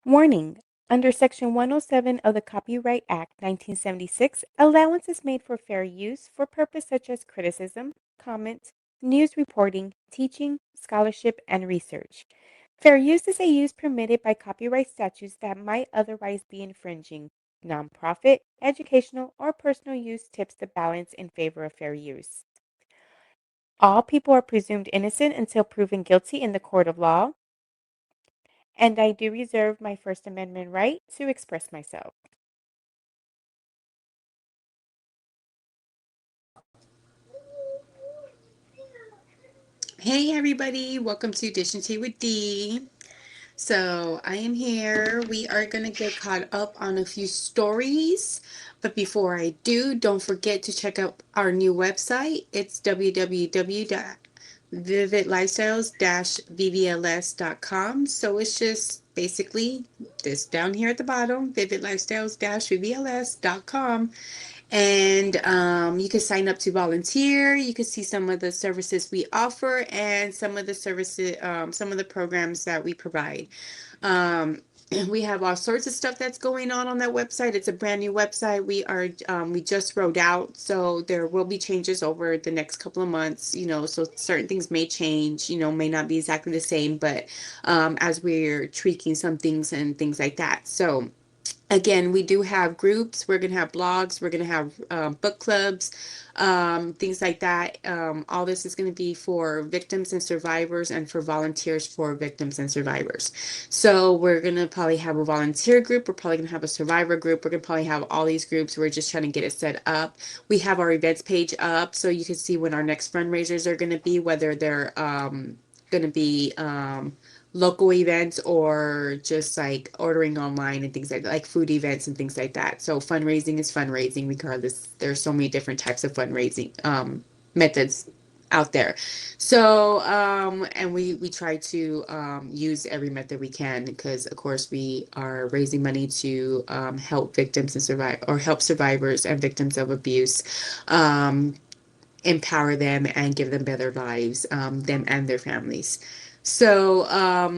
Warning: under Section 107 of the Copyright Act, 1976, allowance is made for fair use for purpose such as criticism, comment, news reporting, teaching, scholarship, and research. Fair use is a use permitted by copyright statutes that might otherwise be infringing. Nonprofit, educational, or personal use tips the balance in favor of fair use. All people are presumed innocent until proven guilty in the court of law, and I do reserve my First Amendment right to express myself. Hey everybody, welcome to Dish and Tea with Dee. So I am here. We are going to get caught up on a few stories. But before I do, don't forget to check out our new website. It's www.vividlifestyles-vvls.com. So it's just basically this down here at the bottom, vividlifestyles-vvls.com. And you can sign up to volunteer. You can see some of the services we offer and some of the services, some of the programs that we provide. Um, we have all sorts of stuff that's going on that website. It's a brand new website. We just wrote out, so there will be changes over the next couple of months. So certain things may change. May not be exactly the same, but as we're tweaking some things and things like that. So. Again, we do have groups. We're going to have blogs. We're going to have book clubs, things like that. All this is going to be for victims and survivors and for volunteers for victims and survivors. So we're going to probably have a volunteer group. We're probably going to have a survivor group. We're going to probably have all these groups. We're just trying to get it set up. We have our events page up so you can see when our next fundraisers are going to be, whether they're going to be local events or just like ordering online and things like food events and things like that. So fundraising is fundraising regardless. There's so many different types of fundraising methods out there. So and we try to use every method we can because of course we are raising money to help victims and survive or help survivors and victims of abuse. Empower them and give them better lives, them and their families. So,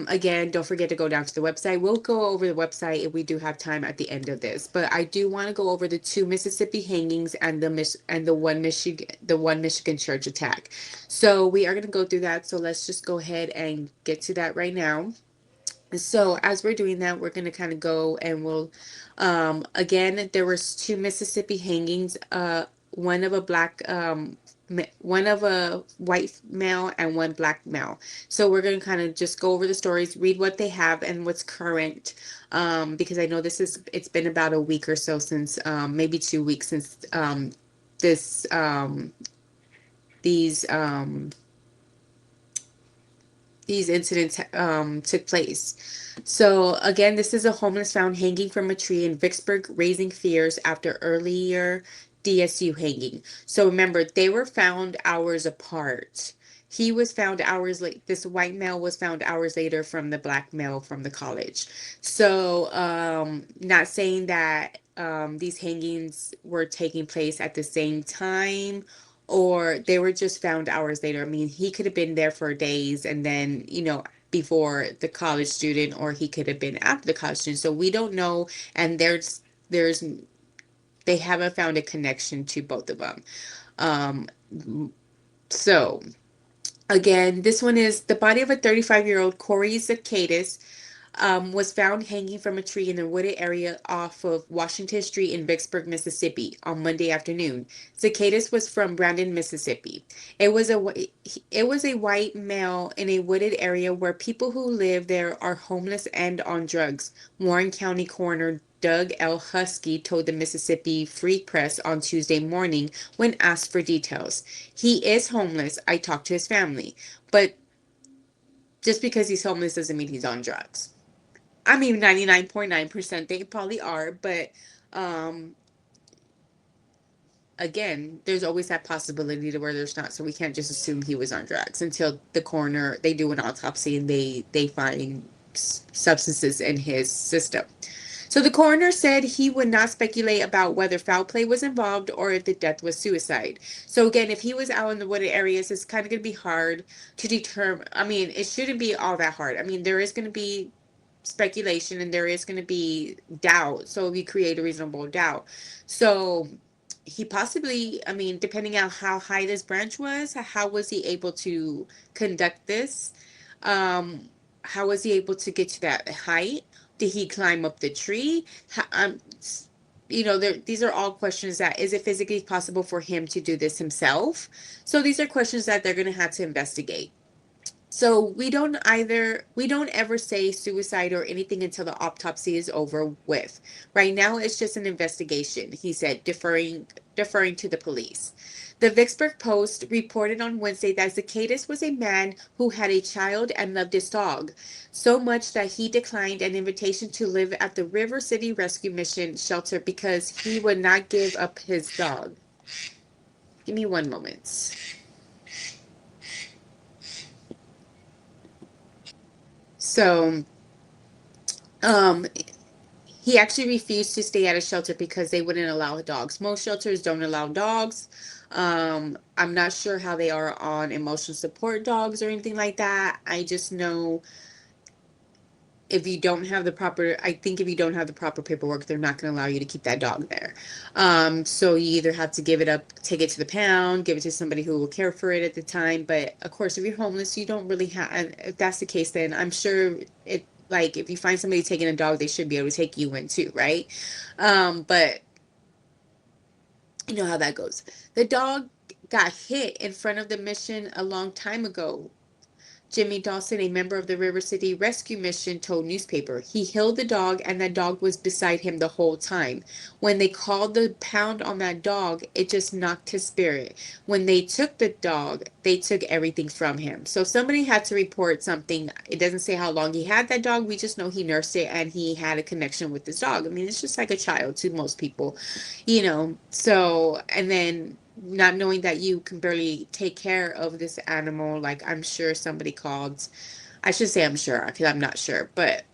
again, don't forget to go down to the website. We'll go over the website if we do have time at the end of this. But I do want to go over the two Mississippi hangings and the one Michigan church attack. So we are going to go through that. So let's just go ahead and get to that right now. So as we're doing that, we're going to kind of go and we'll, again, there was two Mississippi hangings, one of a black, one of a white male and one black male. So we're going to kind of just go over the stories, read what they have and what's current, because I know it's been about a week or so since, maybe 2 weeks since, this, these, um, these incidents took place. So again, this is a homeless found hanging from a tree in Vicksburg, raising fears after earlier DSU hanging. So remember, they were found hours apart. He was found hours late. This white male was found hours later from the black male from the college. So not saying that these hangings were taking place at the same time or they were just found hours later. I mean, he could have been there for days and then, before the college student, or he could have been after the college student. So we don't know. And there's, they haven't found a connection to both of them. Um, so again, this one is the body of a 35-year-old Corey Zacchaeus was found hanging from a tree in a wooded area off of Washington Street in Vicksburg, Mississippi on Monday afternoon. Zacchaeus was from Brandon, Mississippi. It was a white male in a wooded area where people who live there are homeless and on drugs. Warren County Coroner Doug L. Husky told the Mississippi Free Press on Tuesday morning when asked for details. He is homeless. I talked to his family, but just because he's homeless doesn't mean he's on drugs. I mean, 99.9% they probably are, but um, again, there's always that possibility to where there's not, so we can't just assume he was on drugs until the coroner, they do an autopsy and they find substances in his system. So the coroner said he would not speculate about whether foul play was involved or if the death was suicide. So again, if he was out in the wooded areas, it's kind of going to be hard to determine. I mean, it shouldn't be all that hard. I mean, there is going to be speculation and there is going to be doubt. So we create a reasonable doubt. So he possibly, I mean, depending on how high this branch was, how was he able to conduct this? Um, how was he able to get to that height? Did he climb up the tree? These are all questions that is it physically possible for him to do this himself? So these are questions that they're going to have to investigate. So we don't ever say suicide or anything until the autopsy is over with. Right now it's just an investigation, he said, deferring to the police. The Vicksburg Post reported on Wednesday that Zacchaeus was a man who had a child and loved his dog, so much that he declined an invitation to live at the River City Rescue Mission shelter because he would not give up his dog. Give me one moment. So, um, he actually refused to stay at a shelter because they wouldn't allow dogs. Most shelters don't allow dogs. I'm not sure how they are on emotional support dogs or anything like that. I just know if you don't have the proper, I think if you don't have the proper paperwork, they're not going to allow you to keep that dog there. So you either have to give it up, take it to the pound, give it to somebody who will care for it at the time. But of course, if you're homeless, you don't really have, and if that's the case, then I'm sure it, like, if you find somebody taking a dog, they should be able to take you in too, right? But you know how that goes. The dog got hit in front of the mission a long time ago. Jimmy Dawson, a member of the River City Rescue Mission, told newspaper he held the dog and that dog was beside him the whole time. When they called the pound on that dog, it just knocked his spirit. When they took the dog, they took everything from him. So somebody had to report something. It doesn't say how long he had that dog. We just know he nursed it and he had a connection with his dog. I mean, it's just like a child to most people, you know. So, and then not knowing that you can barely take care of this animal, like I'm sure somebody called. I should say I'm sure because I'm not sure, but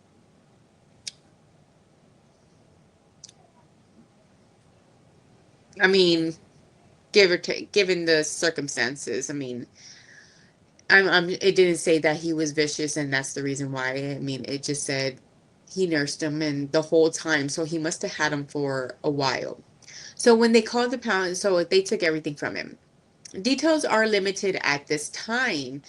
I mean, give or take, given the circumstances, I mean, it didn't say that he was vicious and that's the reason why. I mean, it just said he nursed him and the whole time, so he must have had him for a while. So when they called the pound, so they took everything from him. Details are limited at this time.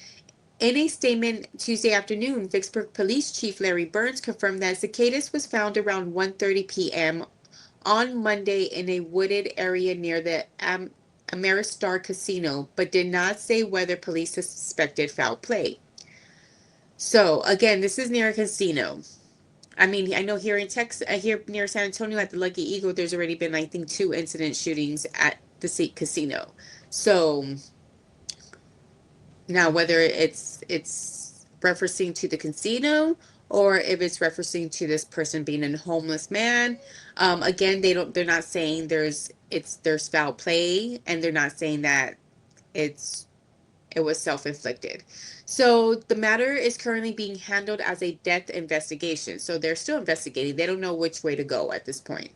In a statement Tuesday afternoon, Vicksburg Police Chief Larry Burns confirmed that Zacchaeus was found around 1:30 p.m. on Monday in a wooded area near the Ameristar Casino, but did not say whether police suspected foul play. So again, this is near a casino. I mean, I know here in Texas, here near San Antonio at the Lucky Eagle, there's already been, I think, 2 incident shootings at the casino. So now, whether it's referencing to the casino or if it's referencing to this person being a homeless man, again, they're not saying there's foul play, and they're not saying that it's it was self-inflicted. So the matter is currently being handled as a death investigation. So they're still investigating. They don't know which way to go at this point.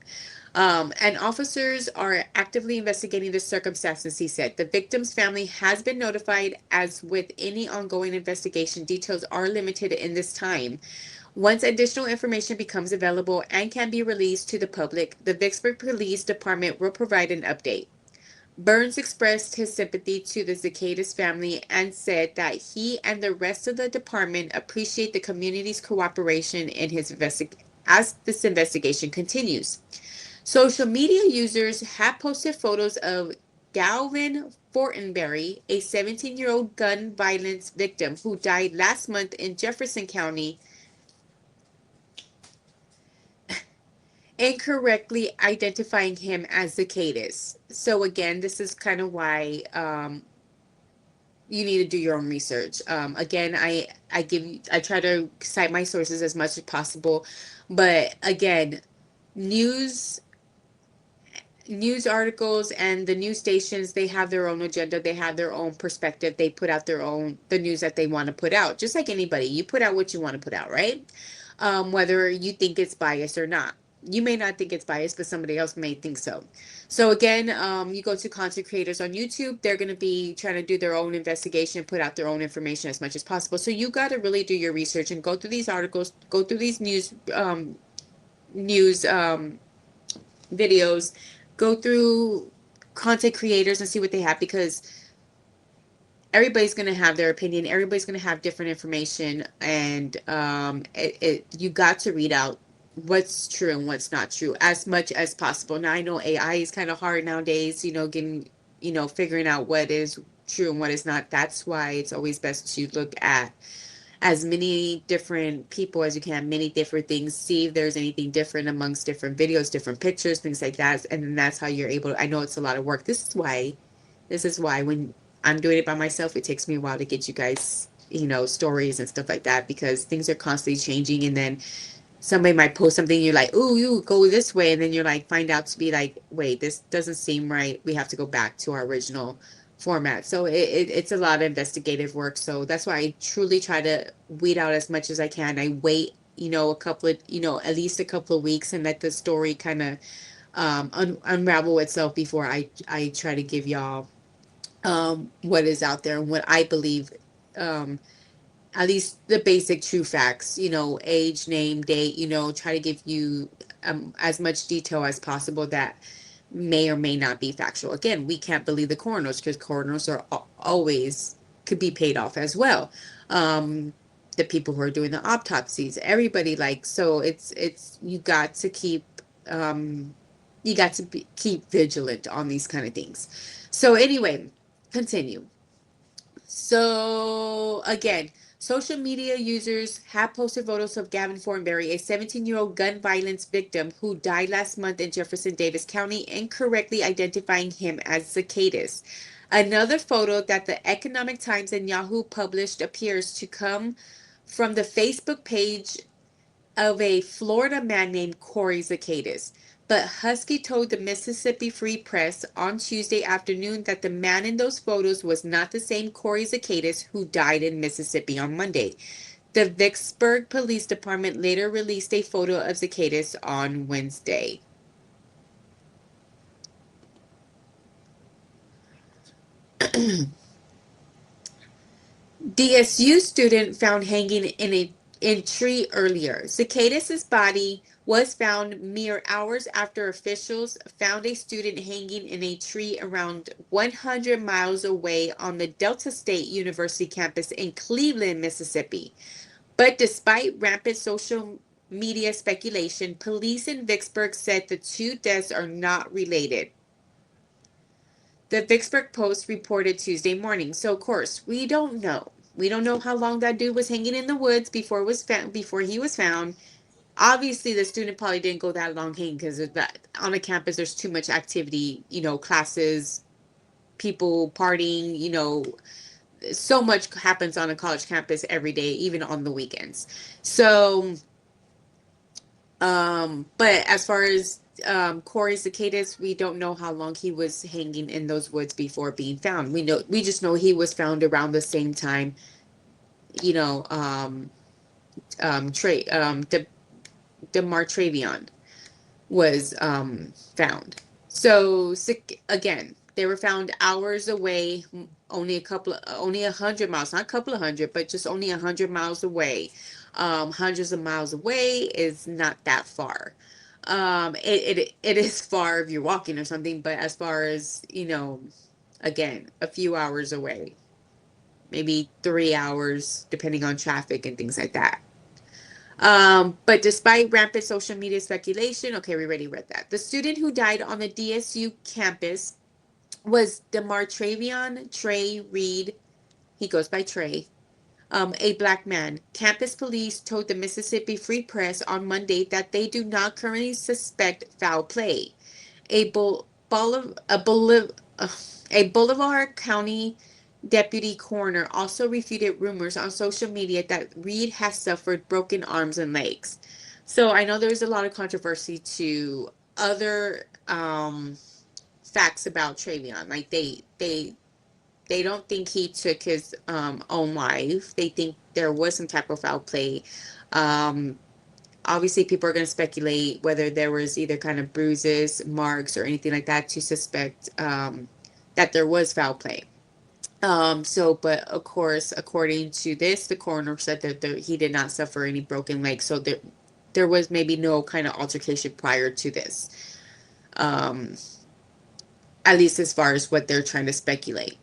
And officers are actively investigating the circumstances, he said. The victim's family has been notified. As with any ongoing investigation, details are limited in this time. Once additional information becomes available and can be released to the public, the Vicksburg Police Department will provide an update. Burns expressed his sympathy to the Zacchaeus family and said that he and the rest of the department appreciate the community's cooperation in as this investigation continues. Social media users have posted photos of Galvin Fortenberry, a 17-year-old gun violence victim who died last month in Jefferson County, incorrectly identifying him as Zacchaeus. So again, this is kind of why you need to do your own research. Again, I try to cite my sources as much as possible, but again, news news articles and the news stations, they have their own agenda, they have their own perspective, they put out their own the news that they want to put out, just like anybody. You put out what you want to put out, right? Whether you think it's biased or not. You may not think it's biased, but somebody else may think so. So again, you go to content creators on YouTube, they're going to be trying to do their own investigation, put out their own information as much as possible. So you got to really do your research and go through these articles, go through these news videos, go through content creators and see what they have, because everybody's going to have their opinion, everybody's going to have different information, and you got to read out what's true and what's not true as much as possible. Now I know AI is kind of hard nowadays, getting, figuring out what is true and what is not. That's why it's always best to look at as many different people as you can, many different things, see if there's anything different amongst different videos, different pictures, things like that. And then that's how you're able to, I know it's a lot of work. This is why when I'm doing it by myself, it takes me a while to get you guys, stories and stuff like that, because things are constantly changing. And then somebody might post something, you're like, "Ooh, you go this way," and then you're like, find out to be like, "Wait, this doesn't seem right. We have to go back to our original format." So it's a lot of investigative work. So that's why I truly try to weed out as much as I can. I wait, a couple of, at least a couple of weeks, and let the story kind of unravel itself before I try to give y'all what is out there and what I believe, um, at least the basic true facts, age, name, date, try to give you as much detail as possible that may or may not be factual. Again, we can't believe the coroners, because coroners are always could be paid off as well. Um, the people who are doing the autopsies, everybody, like, so it's um, you got to keep vigilant on these kind of things. So anyway, continue. So again, social media users have posted photos of Gavin Thornberry, a 17-year-old gun violence victim who died last month in Jefferson Davis County, incorrectly identifying him as Zacchaeus. Another photo that the Economic Times and Yahoo published appears to come from the Facebook page of a Florida man named Corey Zacchaeus. But Husky told the Mississippi Free Press on Tuesday afternoon that the man in those photos was not the same Corey Zacchaeus who died in Mississippi on Monday. The Vicksburg Police Department later released a photo of Zacchaeus on Wednesday. DSU student found hanging in tree earlier. Zacchaeus' body was found mere hours after officials found a student hanging in a tree around 100 miles away on the Delta State University campus in Cleveland, Mississippi. But despite rampant social media speculation, police in Vicksburg said the two deaths are not related. The Vicksburg Post reported Tuesday morning. So of course, we don't know. We don't know how long that dude was hanging in the woods before he was found. Obviously, the student probably didn't go that long hanging, because that on a campus there's too much activity, classes, people partying, so much happens on a college campus every day, even on the weekends. So but as far as Corey Zacchaeus, we don't know how long he was hanging in those woods before being found. We just know he was found around the same time, you know, Trey, DeMartravion was found. So again, they were found hours away, only 100 miles, not a couple of hundred, but just only 100 miles away. Hundreds of miles away is not that far. It is far if you're walking or something, but as far as, again, a few hours away, maybe 3 hours, depending on traffic and things like that. But despite rampant social media speculation, okay, we already read that. The student who died on the DSU campus was Demartravion Trey Reed. He goes by Trey, a black man. Campus police told the Mississippi Free Press on Monday that they do not currently suspect foul play. A, Bol- Boliv- a, Boliv- a Bolivar County deputy coroner also refuted rumors on social media that Reed has suffered broken arms and legs. So I know there's a lot of controversy to other facts about Travion. Like they don't think he took his own life. They think there was some type of foul play. Um, Obviously, people are going to speculate whether there was either kind of bruises, marks, or anything like that to suspect that there was foul play. But of course, according to this, the coroner said that he did not suffer any broken legs, so there was maybe no kind of altercation prior to this. Um, at least as far as what they're trying to speculate.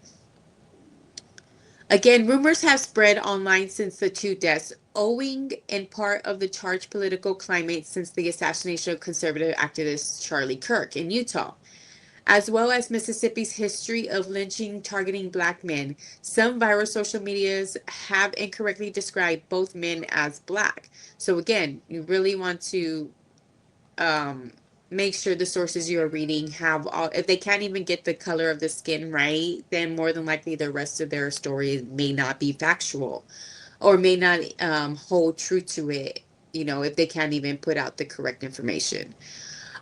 Again, rumors have spread online since the two deaths, owing in part of the charged political climate since the assassination of conservative activist Charlie Kirk in Utah, as well as Mississippi's history of lynching targeting black men. Some viral social medias have incorrectly described both men as black. So again, you really want to um, make sure the sources you're reading have all, if they can't even get the color of the skin right, then more than likely the rest of their story may not be factual or may not hold true to it, if they can't even put out the correct information.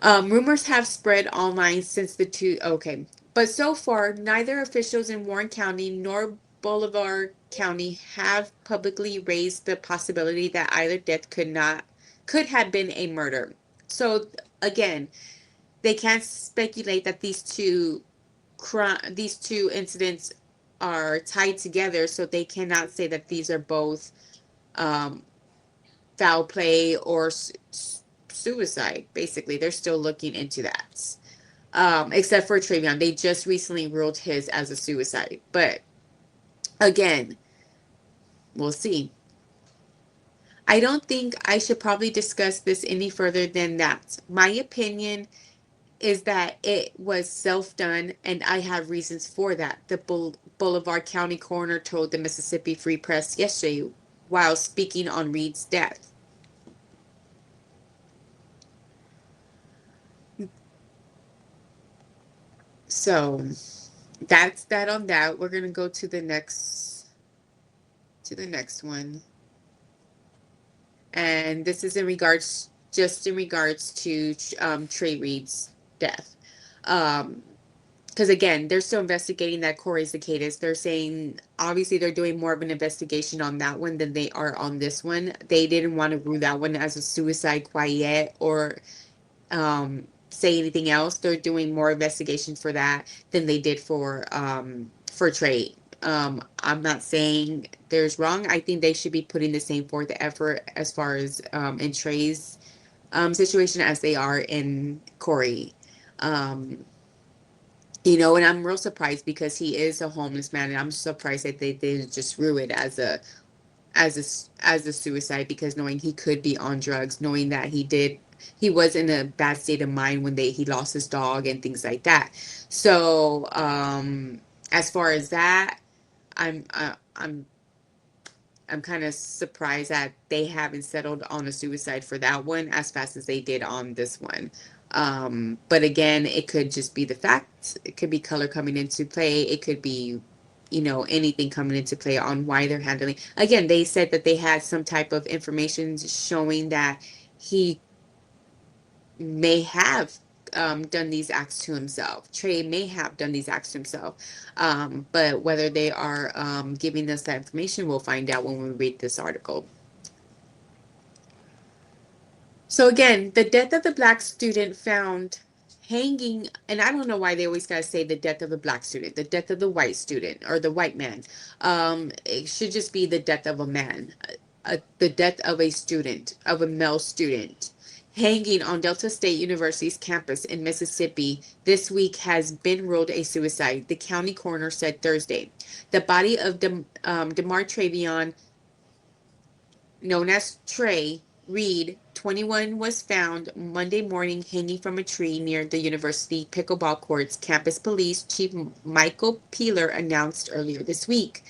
Rumors have spread online since the two, okay, but so far, neither officials in Warren County nor Bolivar County have publicly raised the possibility that either death could have been a murder. So again, they can't speculate that these two incidents are tied together, so they cannot say that these are both um, foul play or suicide. Basically, they're still looking into that. Except for Travion, they just recently ruled his as a suicide. But again, we'll see. I don't think I should probably discuss this any further than that. My opinion is that it was self-done, and I have reasons for that. The Boulevard County coroner told the Mississippi Free Press yesterday while speaking on Reed's death. So that's that on that. We're gonna go to the next one, and this is in regards just in regards to Trey Reed's death. Um, because again, they're still investigating that Corey Zacchaeus. They're saying obviously they're doing more of an investigation on that one than they are on this one. They didn't want to rule that one as a suicide quite yet or say anything else. They're doing more investigation for that than they did for Trey. I'm not saying there's wrong. I think they should be putting the same forth effort as far as in Trey's situation as they are in Corey. Um, and I'm real surprised because he is a homeless man, and I'm surprised that they didn't just rule it as a suicide, because knowing he could be on drugs, knowing that he was in a bad state of mind when he lost his dog and things like that. So as far as that, I'm uh, I'm I'm kind of surprised that they haven't settled on a suicide for that one as fast as they did on this one. But again, it could just be the fact. It could be color coming into play. It could be, anything coming into play on why they're handling. Again, they said that they had some type of information showing that he may have done these acts to himself. Trey may have done these acts to himself. But whether they are giving us that information, we'll find out when we read this article. So again, the death of the black student found hanging, and I don't know why they always gotta say the death of the black student, the death of the white student or the white man. It should just be the death of a man, the death of a student, of a male student. Hanging on Delta State University's campus in Mississippi this week has been ruled a suicide, the county coroner said Thursday. The body of DeMar Travion, known as Trey Reed, 21, was found Monday morning hanging from a tree near the university pickleball courts, Campus Police Chief Michael Peeler announced earlier this week.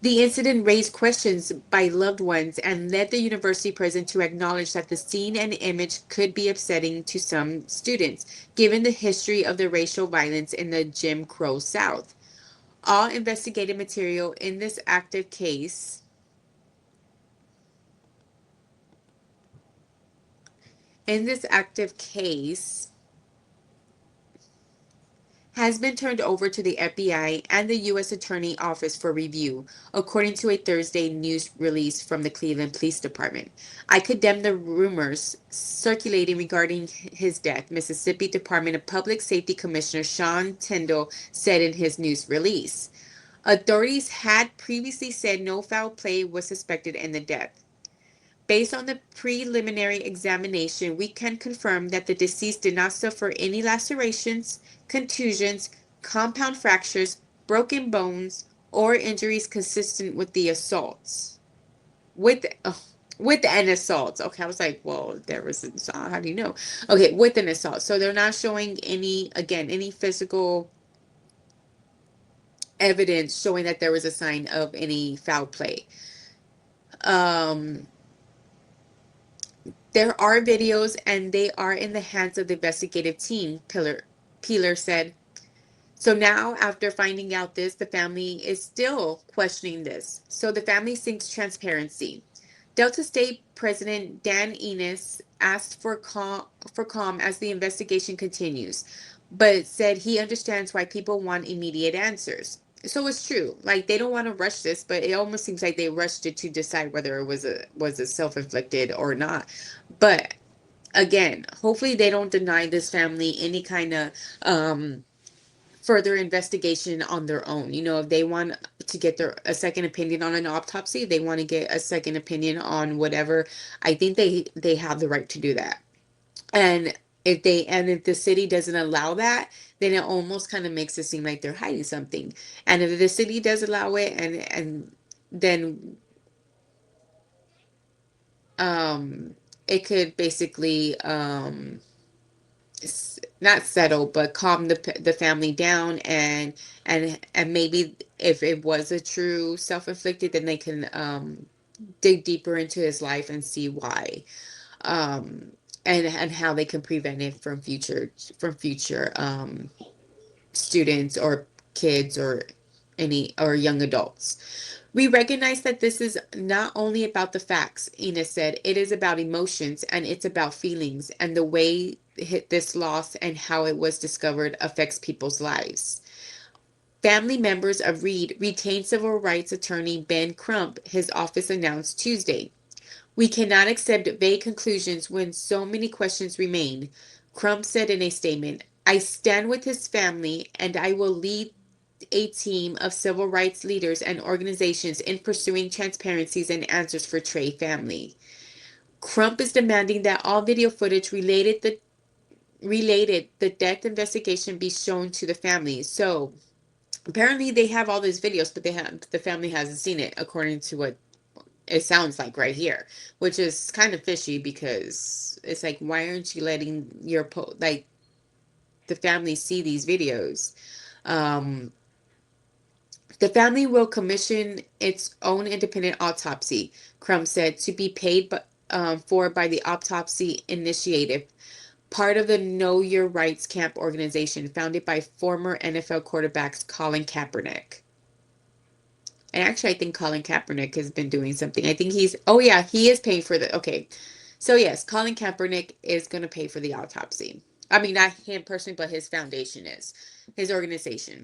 The incident raised questions by loved ones and led the university president to acknowledge that the scene and image could be upsetting to some students, given the history of the racial violence in the Jim Crow South. All investigative material in this active case has been turned over to the FBI and the U.S. Attorney Office for review, according to a Thursday news release from the Cleveland Police Department. I condemn the rumors circulating regarding his death, Mississippi Department of Public Safety Commissioner Sean Tyndall said in his news release. Authorities had previously said no foul play was suspected in the death. Based on the preliminary examination, we can confirm that the deceased did not suffer any lacerations, contusions, compound fractures, broken bones, or injuries consistent with the assaults. With with an assault. Okay, I was like, well, there was an assault. How do you know? Okay, with an assault. So they're not showing any physical evidence showing that there was a sign of any foul play. Um, There are videos and they are in the hands of the investigative team, Peeler said. So now, after finding out this, the family is still questioning this. So the family seeks transparency. Delta State President Dan Enos asked for calm as the investigation continues, but said he understands why people want immediate answers. So it's true. Like they don't want to rush this, but it almost seems like they rushed it to decide whether it was a self-inflicted or not. But again, hopefully they don't deny this family any kind of further investigation on their own. You know, if they want to get a second opinion on an autopsy, they want to get a second opinion on whatever. I think they have the right to do that. And if the city doesn't allow that, then it almost kind of makes it seem like they're hiding something. And if the city does allow it, and then um it could basically not settle but calm the family down, and maybe if it was a true self-inflicted, then they can dig deeper into his life and see why, um and how they can prevent it from future students or kids or any or young adults. We recognize that this is not only about the facts, Enos said, it is about emotions and it's about feelings, and the way this loss and how it was discovered affects people's lives. Family members of Reed retained civil rights attorney Ben Crump, his office announced Tuesday. We cannot accept vague conclusions when so many questions remain, Crump said in a statement. I stand with his family and I will lead a team of civil rights leaders and organizations in pursuing transparencies and answers for Trey family. Crump is demanding that all video footage related the death investigation be shown to the family. So apparently they have all these videos, but the family hasn't seen it, according to what it sounds like right here, which is kind of fishy because it's like, why aren't you letting like the family see these videos? Um, The family will commission its own independent autopsy, Crum said, to be paid for by the Autopsy Initiative, part of the Know Your Rights Camp organization founded by former NFL quarterbacks Colin Kaepernick. And actually, I think Colin Kaepernick has been doing something. I think oh yeah, he is paying for okay. So yes, Colin Kaepernick is going to pay for the autopsy. I mean, not him personally, but his foundation is, his organization.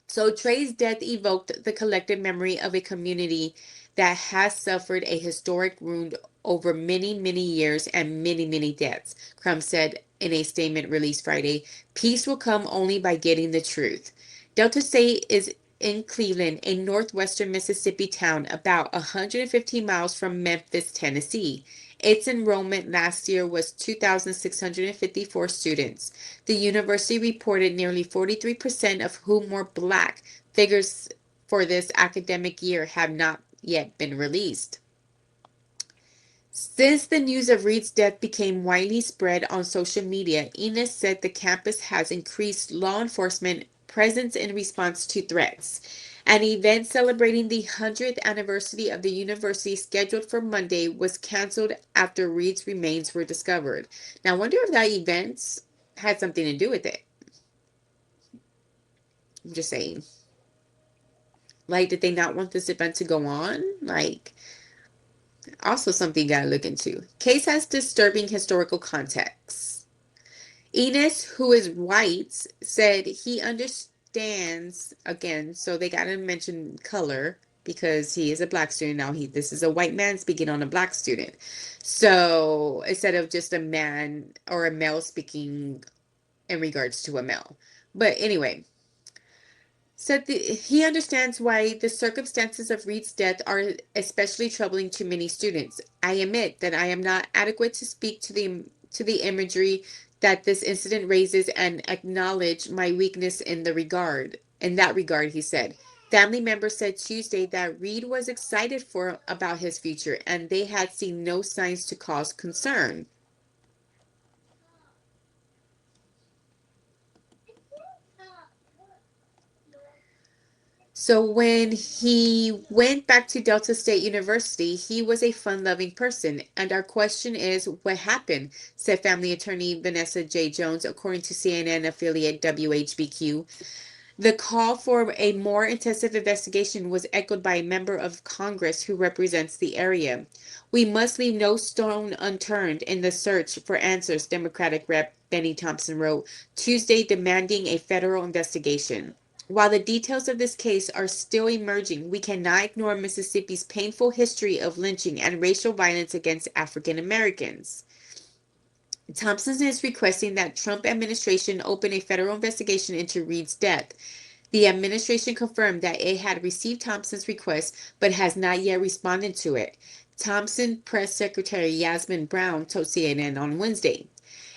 So Trey's death evoked the collective memory of a community that has suffered a historic wound over many, many years and many, many deaths, Crum said in a statement released Friday. Peace will come only by getting the truth. Delta State is in Cleveland, a northwestern Mississippi town about 115 miles from Memphis, Tennessee. Its enrollment last year was 2,654 students. The university reported nearly 43% of whom were Black. Figures for this academic year have not yet been released. Since the news of Reed's death became widely spread on social media, Enos said the campus has increased law enforcement presence in response to threats. An event celebrating the 100th anniversary of the university scheduled for Monday was canceled after Reed's remains were discovered. Now, I wonder if that event had something to do with it. I'm just saying. Like, did they not want this event to go on? Like, also something you gotta look into. Case has disturbing historical context. Enos, who is white, said he understands again, so they gotta mention color because he is a black student. Now this is a white man speaking on a black student. So instead of just a man or a male speaking in regards to a male. But anyway, said he understands why the circumstances of Reed's death are especially troubling to many students. I admit that I am not adequate to speak to the imagery that this incident raises and acknowledge my weakness in the regard. In that regard, he said. Family members said Tuesday that Reed was excited for about his future and they had seen no signs to cause concern. So when he went back to Delta State University, he was a fun-loving person. And our question is, what happened? Said family attorney Vanessa J. Jones, according to CNN affiliate WHBQ. The call for a more intensive investigation was echoed by a member of Congress who represents the area. We must leave no stone unturned in the search for answers, Democratic Rep. Benny Thompson wrote Tuesday, demanding a federal investigation. While the details of this case are still emerging, we cannot ignore Mississippi's painful history of lynching and racial violence against African Americans. Thompson is requesting that Trump administration open a federal investigation into Reed's death. The administration confirmed that it had received Thompson's request but has not yet responded to it. Thompson Press Secretary Yasmin Brown told CNN on Wednesday.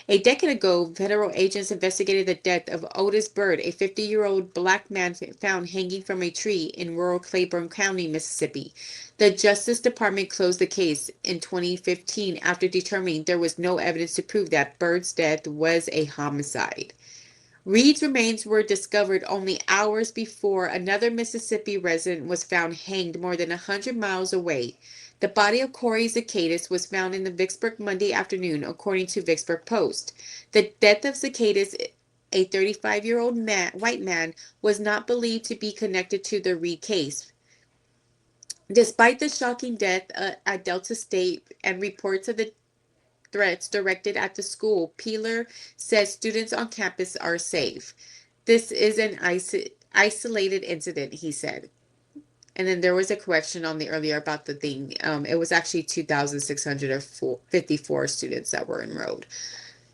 A decade ago, federal agents investigated the death of Otis Bird, a 50-year-old black man found hanging from a tree in rural Claiborne County, Mississippi. The Justice Department closed the case in 2015 after determining there was no evidence to prove that Bird's death was a homicide. Reed's remains were discovered only hours before another Mississippi resident was found hanged more than 100 miles away. The body of Corey Zacchaeus was found in the Vicksburg Monday afternoon, according to Vicksburg Post. The death of Zacchaeus, a 35-year-old white man, was not believed to be connected to the Reed case. Despite the shocking death at Delta State and reports of the threats directed at the school, Peeler says students on campus are safe. This is an isolated incident, he said. And then there was a correction on the earlier about the thing. It was actually 2,654 students that were enrolled.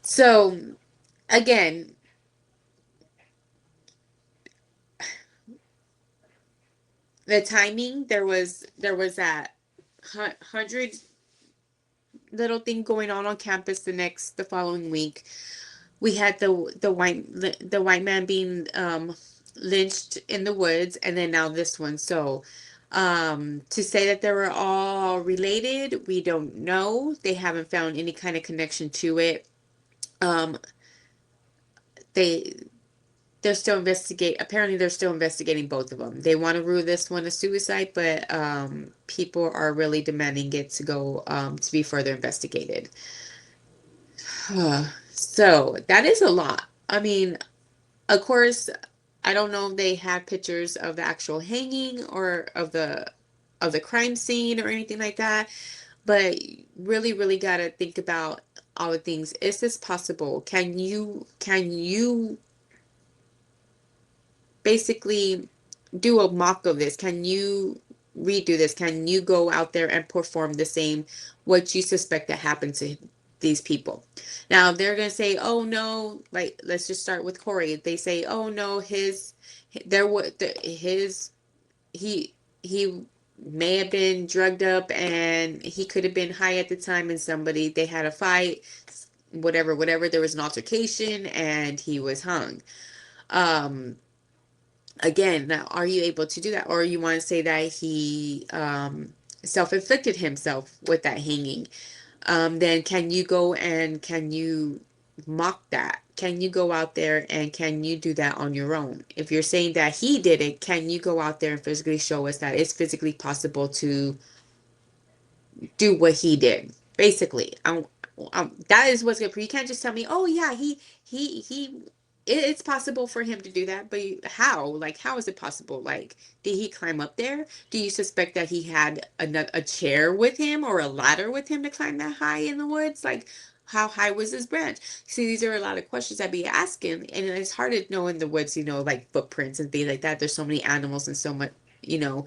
So again, the timing there was that 100 little thing going on campus the following week. We had the white man being lynched in the woods, and then now this one. So to say that they were all related, we don't know. They haven't found any kind of connection to it. Um, they they're still apparently they're still investigating both of them. They want to rule this one a suicide, but people are really demanding it to go to be further investigated. So that is a lot. I mean, of course, I don't know if they have pictures of the actual hanging or of the crime scene or anything like that, but really, really gotta think about all the things. Is this possible? Can you basically do a mock of this? Can you redo this? Can you go out there and perform the same what you suspect that happened to these people? Now they're gonna say, "Oh no!" Like let's just start with Corey. They say, "Oh no, there was his he may have been drugged up and he could have been high at the time and they had a fight, whatever. There was an altercation and he was hung." Um, Again, now are you able to do that, or you want to say that he self-inflicted himself with that hanging? Then can you go and can you mock that? Can you go out there and can you do that on your own? If you're saying that he did it, can you go out there and physically show us that it's physically possible to do what he did? Basically, that is what's good for you. Can't just tell me, oh yeah, he. It's possible for him to do that, but how? Like, how is it possible? Like, did he climb up there? Do you suspect that he had a chair with him or a ladder with him to climb that high in the woods? Like, how high was this branch? See, these are a lot of questions I'd be asking, and it's hard to know in the woods, like footprints and things like that. There's so many animals and so much, you know,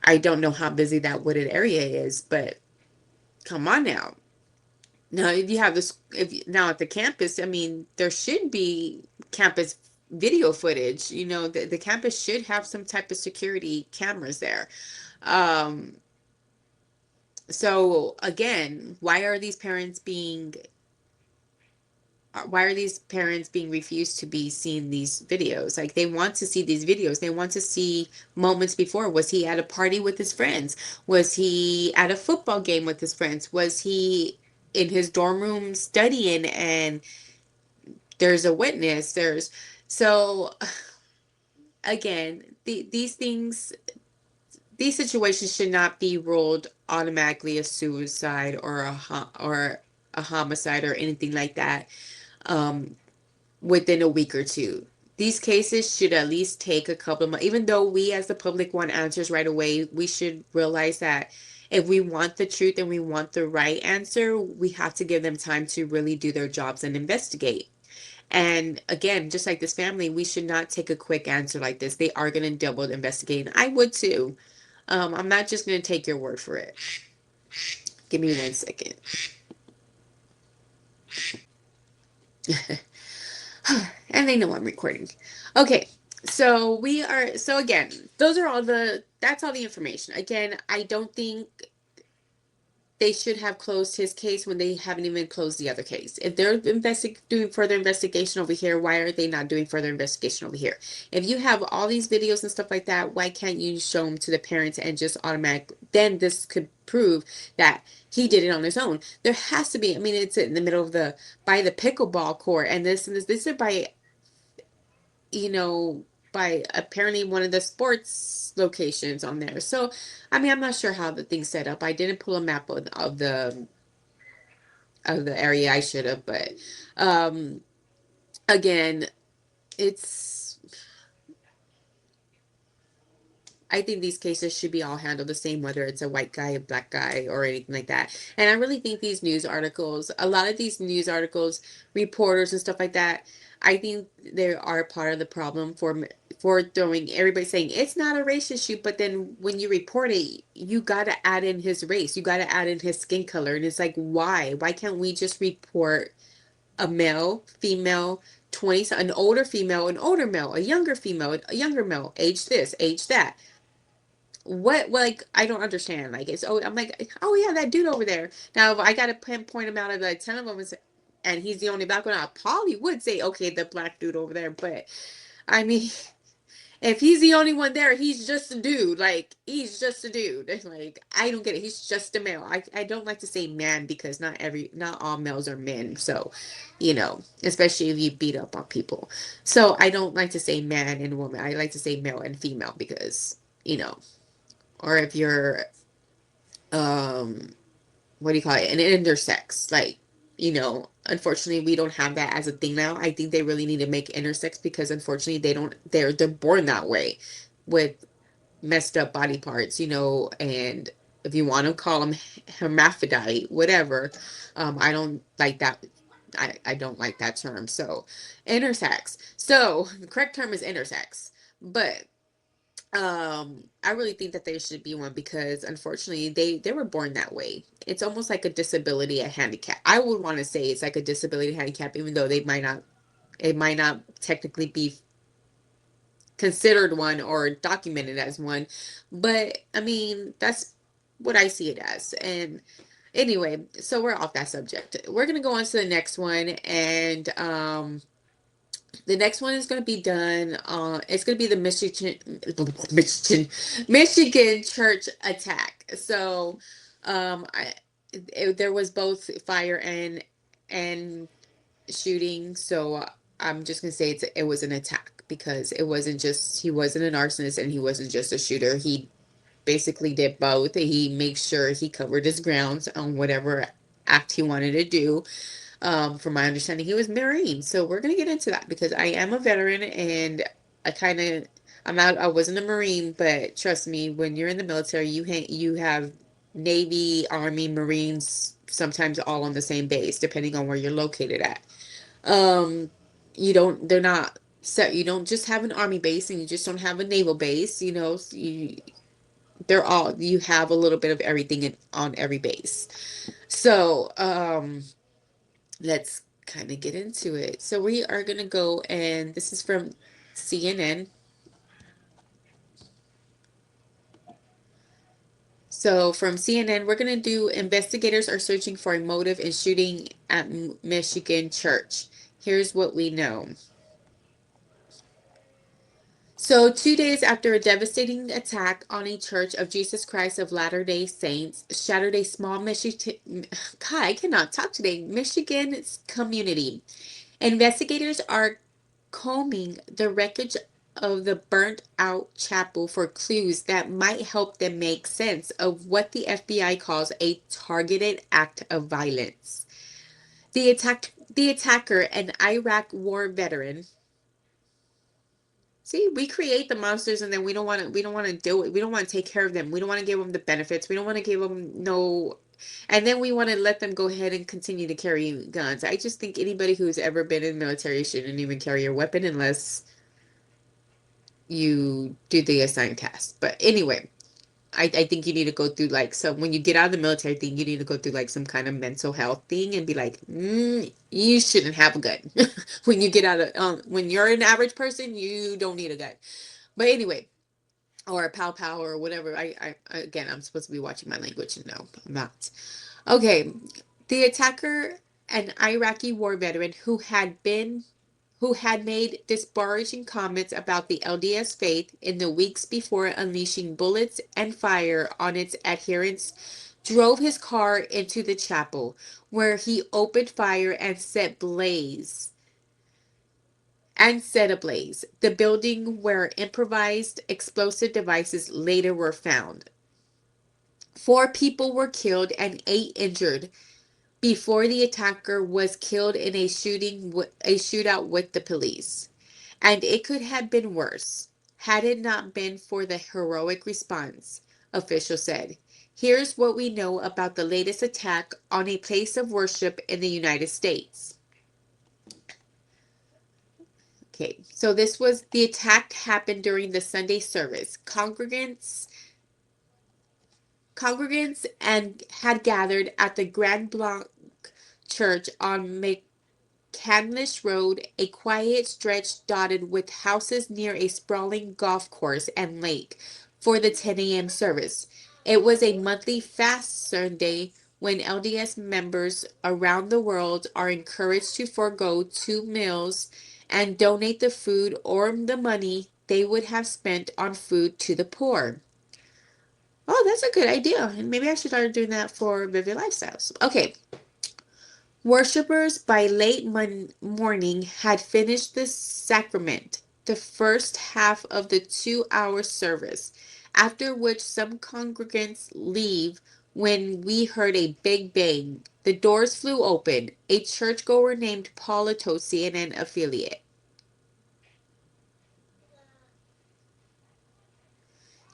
I don't know how busy that wooded area is, but come on now. Now, if you have this, if now at the campus, I mean, there should be campus video footage. The campus should have some type of security cameras there. Um, so again, why are these parents being refused to be seeing these videos? Like, they want to see these videos. They want to see moments before. Was he at a party with his friends? Was he at a football game with his friends? Was he in his dorm room studying and there's a witness? So again, these situations should not be ruled automatically a suicide or a homicide or anything like that. Um, Within a week or two. These cases should at least take a couple of months. Even though we as the public want answers right away, we should realize that if we want the truth and we want the right answer, we have to give them time to really do their jobs and investigate. And again, just like this family, we should not take a quick answer like this. They are going to double investigate. I would too. I'm not just going to take your word for it. Give me 1 second. And they know I'm recording. Okay. So again, that's all the information. Again, I don't think they should have closed his case when they haven't even closed the other case. If they're doing further investigation over here, why are they not doing further investigation over here? If you have all these videos and stuff like that, why can't you show them to the parents and just automatic? Then this could prove that he did it on his own. There has to be. I mean, it's in the middle of by the pickleball court, and this is you know, by apparently one of the sports locations on there. So, I mean, I'm not sure how the thing's set up. I didn't pull a map of the area. I should have, but um again, it's I think these cases should be all handled the same, whether it's a white guy, a black guy, or anything like that. And I really think a lot of these news articles, reporters and stuff like that, I think they are part of the problem for throwing everybody saying it's not a race issue, but then when you report it, you got to add in his race, you got to add in his skin color, and it's like, why? Why can't we just report a male, female, 20, an older female, an older male, a younger female, a younger male, age this, age that? What, like, I don't understand. Like, I'm like, oh yeah, that dude over there. Now, if I got to pinpoint him out of the 10 of them, and he's the only black one, I probably would say, okay, the black dude over there. But I mean, if he's the only one there, he's just a dude. Like, he's just a dude. Like, I don't get it. He's just a male. I don't like to say man because not all males are men. So, especially if you beat up on people. So I don't like to say man and woman. I like to say male and female because, or if you're um what do you call it, an intersex, like, unfortunately we don't have that as a thing now. I think they really need to make intersex because unfortunately they're born that way with messed up body parts, and if you want to call them hermaphrodite, whatever. I don't like that. I don't like that term. So intersex, so the correct term is intersex, but I really think that there should be one because unfortunately they were born that way. It's almost like a disability, a handicap. I would want to say it's like a disability handicap, even though it might not technically be considered one or documented as one. But I mean, that's what I see it as. And anyway, so we're off that subject. We're gonna go on to the next one, and the next one is going to be done. It's going to be the Michigan church attack. So, there was both fire and shooting. So I'm just going to say it was an attack because he wasn't an arsonist and he wasn't just a shooter. He basically did both. He made sure he covered his grounds on whatever act he wanted to do. From my understanding, he was Marine. So we're gonna get into that because I am a veteran and I kind of I wasn't a Marine, but trust me, when you're in the military, you have Navy, Army, Marines, sometimes all on the same base, depending on where you're located at. Um, they're not set. You don't just have an Army base and you just don't have a naval base, you have a little bit of everything on every base. So, let's kind of get into it. So we are going to go, and this is from CNN. So from CNN, we're going to do investigators are searching for a motive in shooting at Michigan church. Here's what we know. So, 2 days after a devastating attack on a Church of Jesus Christ of Latter-day Saints shattered a small Michigan, God, I cannot talk today, Michigan community, investigators are combing the wreckage of the burnt out chapel for clues that might help them make sense of what the FBI calls a targeted act of violence. The attacker, an Iraq war veteran. See, we create the monsters and then we don't want to do it. We don't want to take care of them. We don't want to give them the benefits. We don't want to give them no, and then we want to let them go ahead and continue to carry guns. I just think anybody who's ever been in the military shouldn't even carry a weapon unless you do the assigned task. But anyway, I think you need to go through like some when you get out of the military thing, you need to go through like some kind of mental health thing and be like, you shouldn't have a gun. When you get out of when you're an average person, you don't need a gun. But anyway, or a pow pow or whatever. Again, I'm supposed to be watching my language and no, I'm not. Okay, the attacker, an Iraqi war veteran who had made disparaging comments about the LDS faith in the weeks before unleashing bullets and fire on its adherents, drove his car into the chapel, where he opened fire and set ablaze the building where improvised explosive devices later were found. 4 people were killed and 8 injured before the attacker was killed in a shootout with the police. And it could have been worse had it not been for the heroic response, officials said. Here's what we know about the latest attack on a place of worship in the United States. Okay, so the attack happened during the Sunday service. Congregants and had gathered at the Grand Blanc Church on McCandless Road, a quiet stretch dotted with houses near a sprawling golf course and lake, for the 10 a.m. service. It was a monthly fast Sunday when LDS members around the world are encouraged to forego 2 meals and donate the food or the money they would have spent on food to the poor. Oh, that's a good idea. And maybe I should start doing that for Vivid Lifestyles. Okay. Worshippers by late morning had finished the sacrament, the first half of the 2 hour service, after which some congregants leave when we heard a big bang. The doors flew open. A churchgoer named Paul, a CNN affiliate.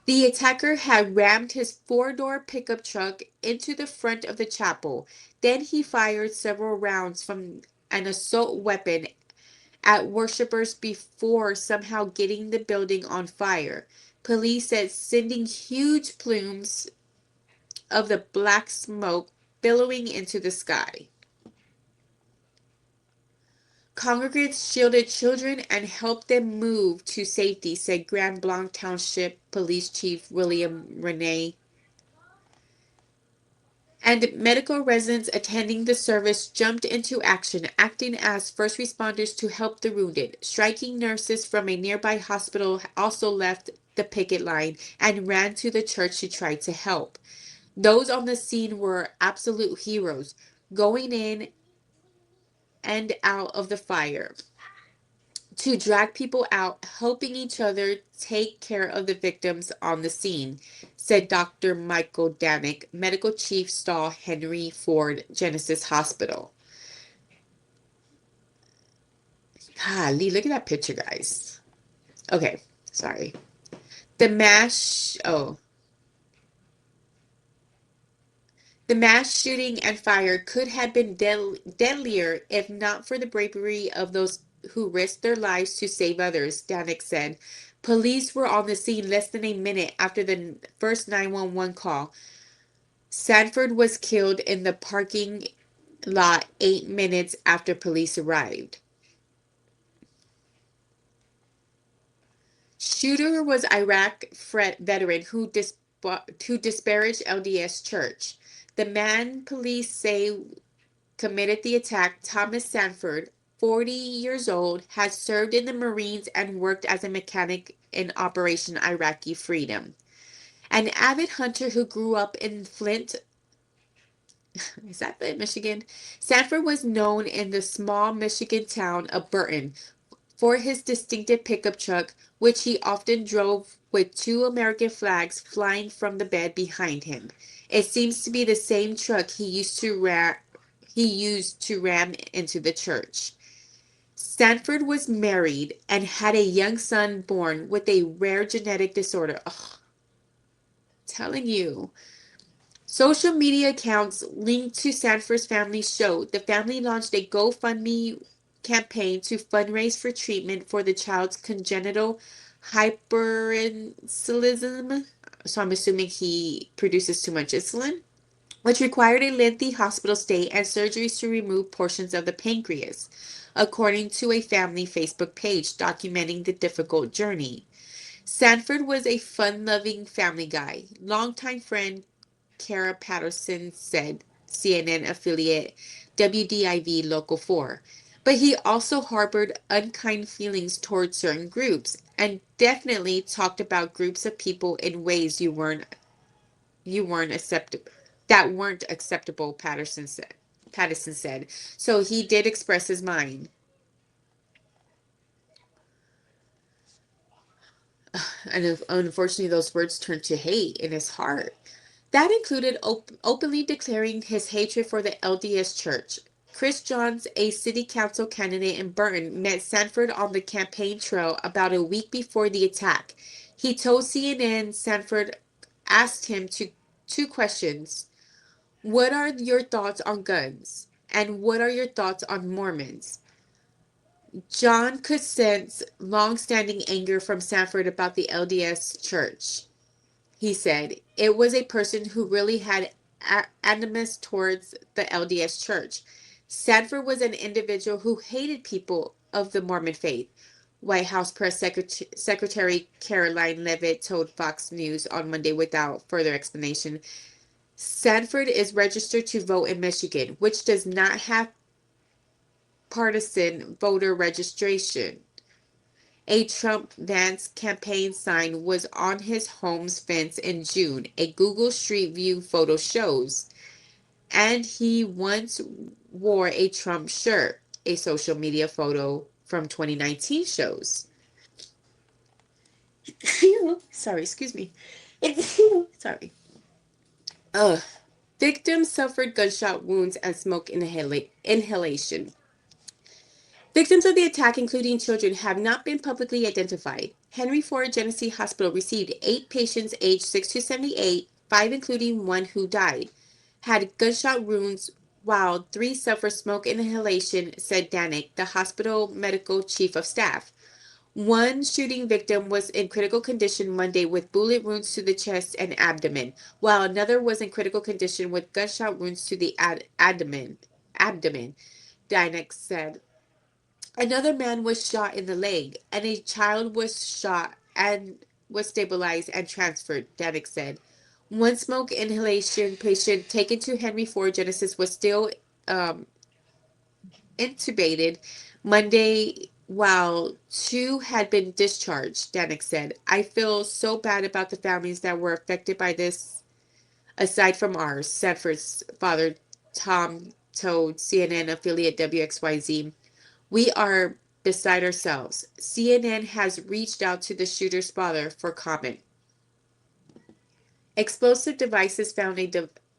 The attacker had rammed his 4-door pickup truck into the front of the chapel. Then he fired several rounds from an assault weapon at worshippers before somehow getting the building on fire. Police said sending huge plumes of the black smoke billowing into the sky. Congregants shielded children and helped them move to safety, said Grand Blanc Township Police Chief William Renee. And medical residents attending the service jumped into action, acting as first responders to help the wounded. Striking nurses from a nearby hospital also left the picket line and ran to the church to try to help. Those on the scene were absolute heroes, going in and out of the fire to drag people out, helping each other take care of the victims on the scene, said Dr. Michael Damick, medical chief Stall Henry Ford Genesis Hospital. Golly, look at that picture, guys. Okay, sorry. The mash, oh, The mass shooting and fire could have been deadlier if not for the bravery of those who risked their lives to save others, Danik said. Police were on the scene less than a minute after the first 911 call. Sanford was killed in the parking lot 8 minutes after police arrived. Shooter was Iraq veteran who disparaged LDS Church. The man police say committed the attack, Thomas Sanford, 40 years old, has served in the Marines and worked as a mechanic in Operation Iraqi Freedom. An avid hunter who grew up in Flint, is that Flint, Michigan? Sanford was known in the small Michigan town of Burton for his distinctive pickup truck, which he often drove with two American flags flying from the bed behind him. It seems to be the same truck he used to ram into the church. Sanford was married and had a young son born with a rare genetic disorder. Ugh, telling you. Social media accounts linked to Sanford's family show the family launched a GoFundMe campaign to fundraise for treatment for the child's congenital hyperinsulinism. So I'm assuming he produces too much insulin, which required a lengthy hospital stay and surgeries to remove portions of the pancreas, according to a family Facebook page documenting the difficult journey. Sanford was a fun-loving family guy, longtime friend Kara Patterson said, CNN affiliate WDIV Local 4. But he also harbored unkind feelings towards certain groups and definitely talked about groups of people in ways you weren't acceptable that weren't acceptable, Patterson said. So he did express his mind. And unfortunately, those words turned to hate in his heart. That included openly declaring his hatred for the LDS Church. Chris Johns, a city council candidate in Burton, met Sanford on the campaign trail about a week before the attack. He told CNN Sanford asked him two questions. What are your thoughts on guns? And what are your thoughts on Mormons? John could sense long-standing anger from Sanford about the LDS Church. He said it was a person who really had animus towards the LDS Church. Sanford was an individual who hated people of the Mormon faith. White House Press Secretary Caroline Leavitt told Fox News on Monday without further explanation. Sanford is registered to vote in Michigan, which does not have partisan voter registration. A Trump Vance campaign sign was on his home's fence in June, a Google Street View photo shows. And he once wore a Trump shirt, a social media photo from 2019 shows. Sorry, excuse me. Sorry. Ugh. Victims suffered gunshot wounds and smoke inhalation. Victims of the attack, including children, have not been publicly identified. Henry Ford Genesee Hospital received 8 patients aged 6 to 78, 5 including one who died, had gunshot wounds, while 3 suffered smoke inhalation, said Danik, the hospital medical chief of staff. One shooting victim was in critical condition Monday with bullet wounds to the chest and abdomen, while another was in critical condition with gunshot wounds to the abdomen, Danik said. Another man was shot in the leg, and a child was shot and was stabilized and transferred, Danik said. One smoke inhalation patient taken to Henry Ford Genesis was still um, intubated Monday, while 2 had been discharged, Danik said. I feel so bad about the families that were affected by this, aside from ours, Sanford's father, Tom, told CNN affiliate WXYZ. We are beside ourselves. CNN has reached out to the shooter's father for comment. Explosive devices found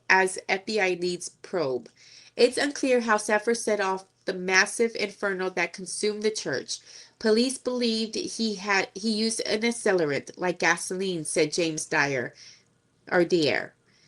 as FBI leads probe. It's unclear how Saffer set off the massive inferno that consumed the church. Police believed he used an accelerant like gasoline, said James Dyer.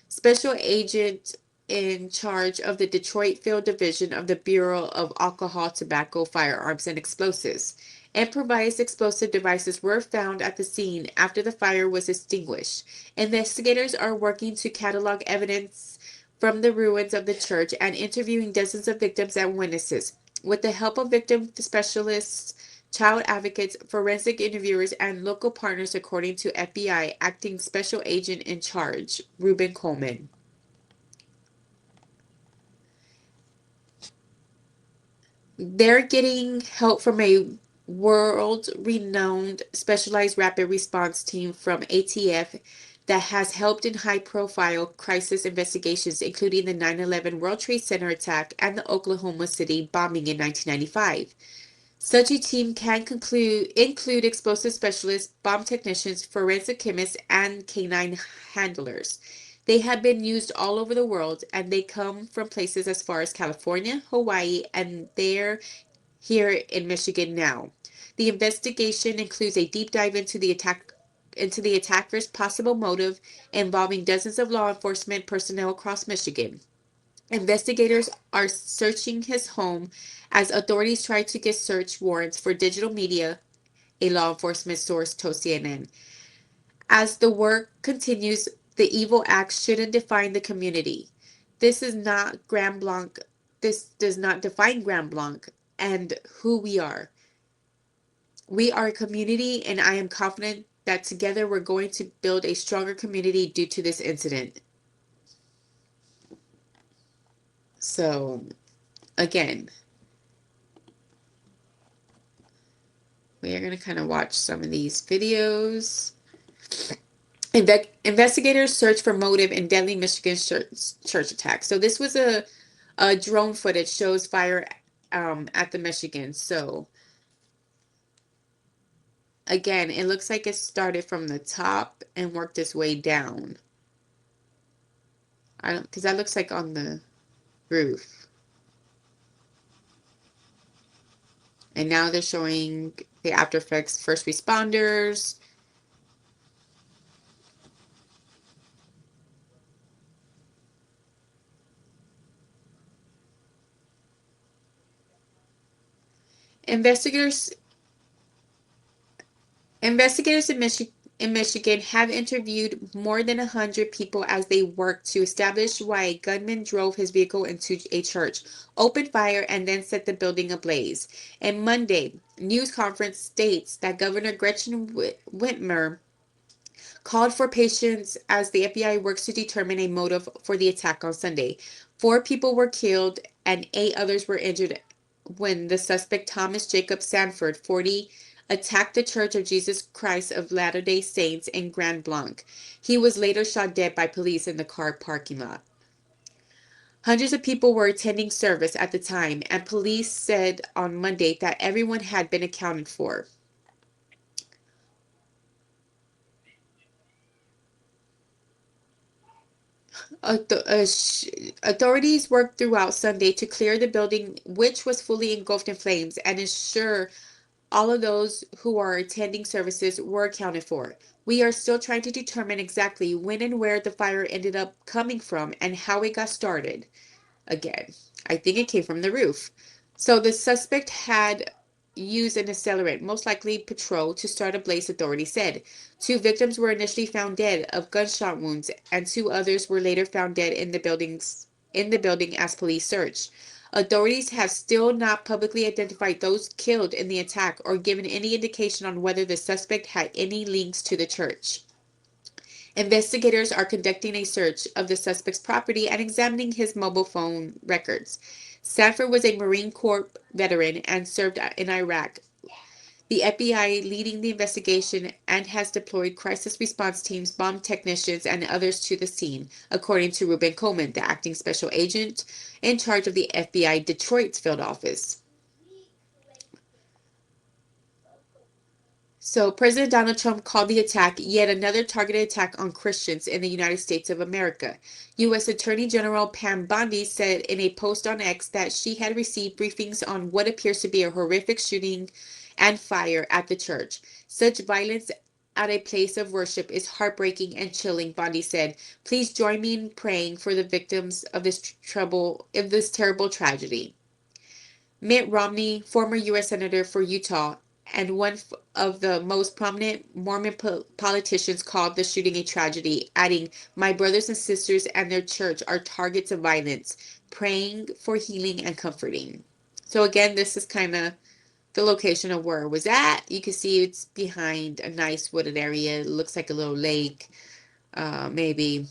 Special agent in charge of the Detroit Field Division of the Bureau of Alcohol, Tobacco, Firearms, and Explosives. Improvised explosive devices were found at the scene after the fire was extinguished. Investigators are working to catalog evidence from the ruins of the church and interviewing dozens of victims and witnesses. With the help of victim specialists, child advocates, forensic interviewers, and local partners, according to FBI acting special agent in charge, Reuben Coleman. They're getting help from a world-renowned specialized rapid response team from ATF that has helped in high-profile crisis investigations, including the 9/11 World Trade Center attack and the Oklahoma City bombing in 1995. Such a team can include explosive specialists, bomb technicians, forensic chemists, and canine handlers. They have been used all over the world, and they come from places as far as California, Hawaii, and they're here in Michigan now. The investigation includes a deep dive into the attacker's possible motive, involving dozens of law enforcement personnel across Michigan. Investigators are searching his home as authorities try to get search warrants for digital media, a law enforcement source told CNN. As the work continues, the evil acts shouldn't define the community. This is not Grand Blanc. This does not define Grand Blanc and who we are. We are a community, and I am confident that together we're going to build a stronger community due to this incident. So, again, we are going to kind of watch some of these videos. Investigators search for motive in deadly Michigan church attack. So this was a drone footage shows fire at the Michigan. So again, it looks like it started from the top and worked its way down. I don't, because that looks like on the roof. And now they're showing the after effects, first responders. Investigators Investigators in Michigan have interviewed more than 100 people as they work to establish why a gunman drove his vehicle into a church, opened fire, and then set the building ablaze. And Monday, news conference states that Governor Gretchen Whitmer called for patience as the FBI works to determine a motive for the attack on Sunday. 4 people were killed and 8 others were injured when the suspect Thomas Jacob Sanford, 40, attacked the Church of Jesus Christ of Latter-day Saints in Grand Blanc. He was later shot dead by police in the car parking lot. Hundreds of people were attending service at the time, and police said on Monday that everyone had been accounted for. Authorities worked throughout Sunday to clear the building, which was fully engulfed in flames, and ensure all of those who are attending services were accounted for. We are still trying to determine exactly when and where the fire ended up coming from and how it got started. Again, I think it came from the roof. So the suspect had used an accelerant, most likely petrol, to start a blaze, authorities said. 2 victims were initially found dead of gunshot wounds, and 2 others were later found dead in the building as police searched. Authorities have still not publicly identified those killed in the attack or given any indication on whether the suspect had any links to the church. Investigators are conducting a search of the suspect's property and examining his mobile phone records. Sanford was a Marine Corps veteran and served in Iraq. The FBI leading the investigation and has deployed crisis response teams, bomb technicians, and others to the scene, according to Reuben Coleman, the acting special agent in charge of the FBI Detroit's field office. So, President Donald Trump called the attack yet another targeted attack on Christians in the United States of America. U.S. Attorney General Pam Bondi said in a post on X that she had received briefings on what appears to be a horrific shooting and fire at the church. Such violence at a place of worship is heartbreaking and chilling, Bondi said. Please join me in praying for the victims of this terrible tragedy. Mitt Romney, former U.S. Senator for Utah and one of the most prominent Mormon politicians, called the shooting a tragedy, adding, "My brothers and sisters and their church are targets of violence, praying for healing and comforting." So again, this is kind of the location of where it was at. You can see it's behind a nice wooded area. It looks like a little lake, maybe.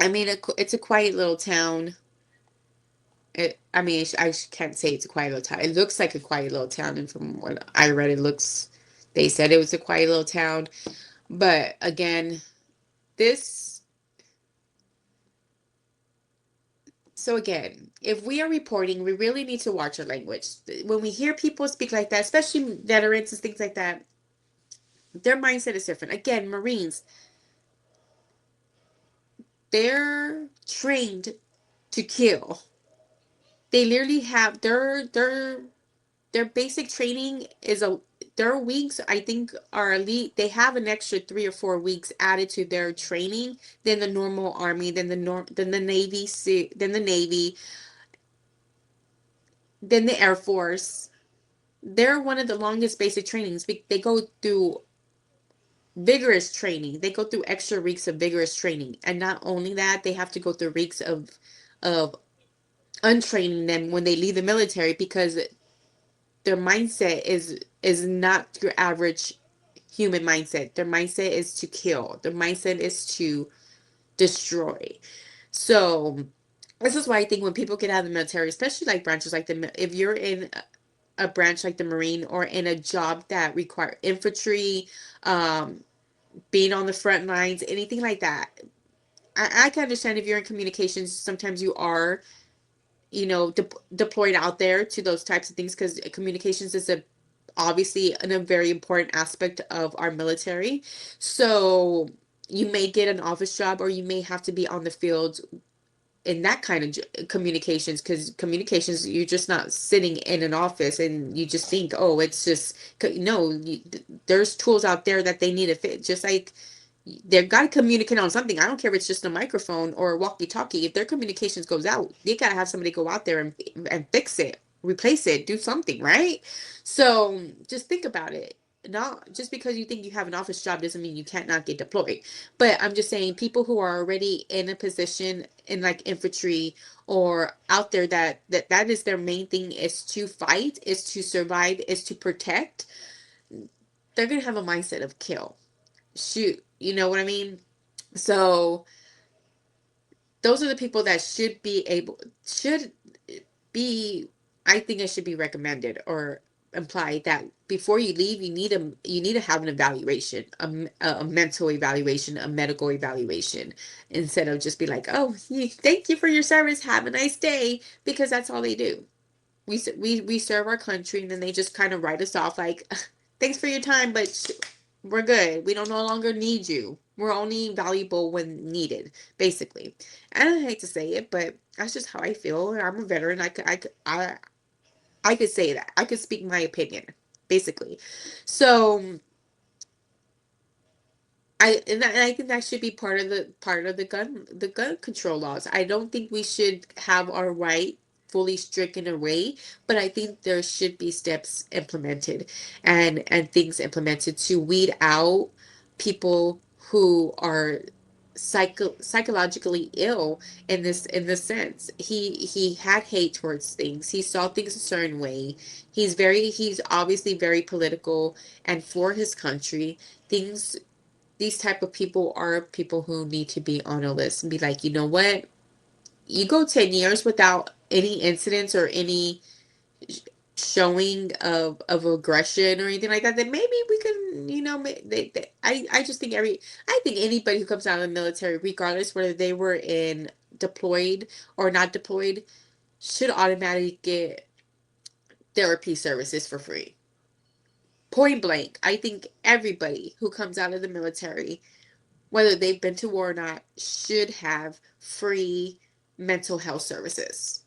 I mean, it's a quiet little town. I mean, I can't say it's a quiet little town. It looks like a quiet little town, and from what I read, they said it was a quiet little town. But again, this, so again, if we are reporting, we really need to watch our language. When we hear people speak like that, especially veterans and things like that, their mindset is different. Again, Marines, they're trained to kill. They literally have their basic training is their weeks, I think, are elite. They have an extra 3 or 4 weeks added to their training than the normal army, than the Navy, than the Air Force. They're one of the longest basic trainings. They go through vigorous training. They go through extra weeks of vigorous training. And not only that, they have to go through weeks of untraining them when they leave the military, because their mindset is not your average human mindset. Their mindset is to kill. Their mindset is to destroy. So this is why I think when people get out of the military, especially like branches like if you're in a branch like the Marine, or in a job that require infantry, um, being on the front lines, anything like that. I can understand if you're in communications, sometimes you are, deployed out there to those types of things, because communications is obviously a very important aspect of our military. So you may get an office job, or you may have to be on the field in that kind of communications, because communications, you're just not sitting in an office and you just think, oh, it's just, no, there's tools out there that they need to fit, just like they've got to communicate on something. I don't care if it's just a microphone or a walkie-talkie. If their communications goes out, they got to have somebody go out there and fix it, replace it, do something, right? So just think about it. Not just because you think you have an office job doesn't mean you can't not get deployed. But I'm just saying, people who are already in a position in like infantry or out there, that is their main thing, is to fight, is to survive, is to protect. They're gonna have a mindset of kill, shoot. You know what I mean? So those are the people that should be, I think it should be recommended or implied that before you leave, you need to have an evaluation, a mental evaluation, a medical evaluation, instead of just be like, oh, thank you for your service, have a nice day, because that's all they do. We serve our country, and then they just kind of write us off like, thanks for your time, but we're good. We don't no longer need you. We're only valuable when needed, basically. And I hate to say it, but that's just how I feel. I'm a veteran. I could say that. I could speak my opinion, basically. So I think that should be part of the gun control laws. I don't think we should have our right fully stricken away, but I think there should be steps implemented, and things implemented to weed out people who are psychologically ill in this sense. He had hate towards things. He saw things a certain way. He's obviously very political and for his country. Things These type of people are people who need to be on a list and be like, you know what? You go 10 years without any incidents or any showing of aggression or anything like that, then maybe we can, I just think I think anybody who comes out of the military, regardless whether they were in deployed or not deployed, should automatically get therapy services for free. Point blank. I think everybody who comes out of the military, whether they've been to war or not, should have free mental health services.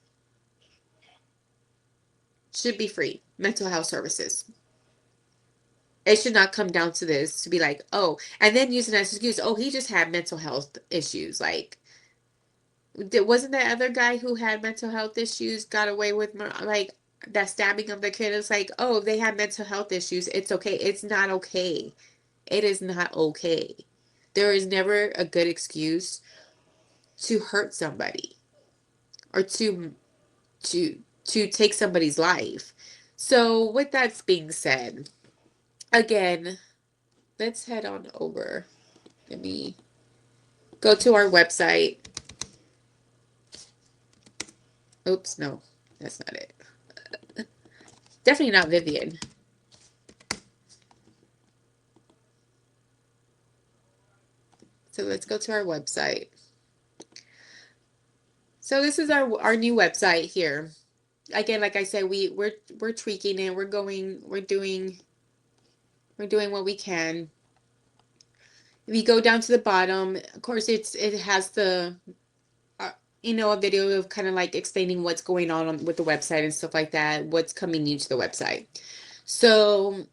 Should be free mental health services. It should not come down to this to be like, oh, and then use it as an excuse. Oh, he just had mental health issues. Like, wasn't that other guy who had mental health issues got away with like that stabbing of the kid? It's like, oh, they had mental health issues. It's okay. It's not okay. It is not okay. There is never a good excuse to hurt somebody or to take somebody's life. So with that being said, again, let's head on over. Let me go to our website. Oops, no, that's not it. Definitely not Vivian. So let's go to our website. So this is our new website here. Again, like I said, we're tweaking it. We're doing what we can. If you go down to the bottom, of course, it has the uh, a video of kind of like explaining what's going on with the website and stuff like that, what's coming new to the website. So,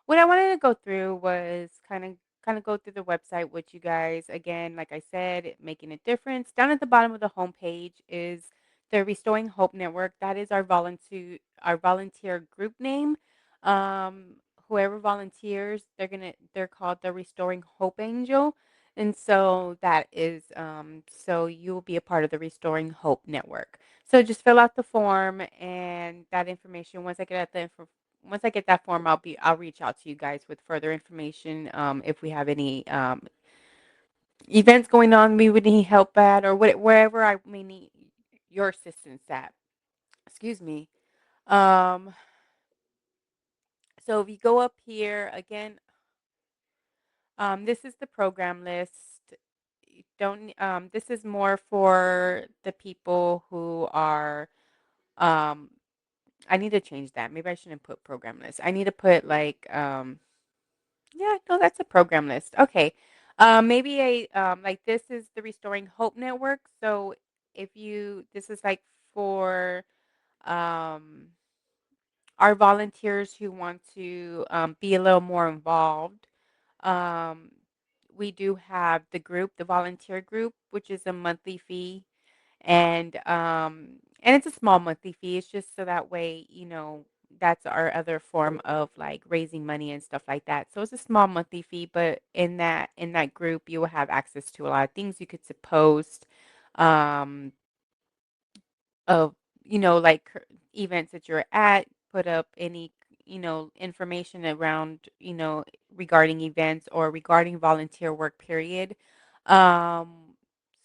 What I wanted to go through was kind of go through the website with you guys. Again, like I said, making a difference. Down at the bottom of the homepage is the Restoring Hope Network. That is our volunteer group name. Um, Whoever volunteers, they're called the Restoring Hope Angel. And so that is so you will be a part of the Restoring Hope Network. So just fill out the form and that information. Once I get that form, I'll reach out to you guys with further information. If we have any events going on we would need help at, or wherever I may need your assistance at. Excuse me. Um, so if you go up here again, this is the program list. You don't This is more for the people who are um I need to change that. Maybe I shouldn't put program list. I need to put like yeah, no, that's a program list. Okay. Maybe like this is the Restoring Hope Network. So this is like for um, our volunteers who want to be a little more involved. Um, we do have the volunteer group, which is a monthly fee, and it's a small monthly fee. It's just so that way, that's our other form of like raising money and stuff like that. So it's a small monthly fee, but in that group you will have access to a lot of things you could post um of like events that you're at, put up any information around regarding events or regarding volunteer work period. Um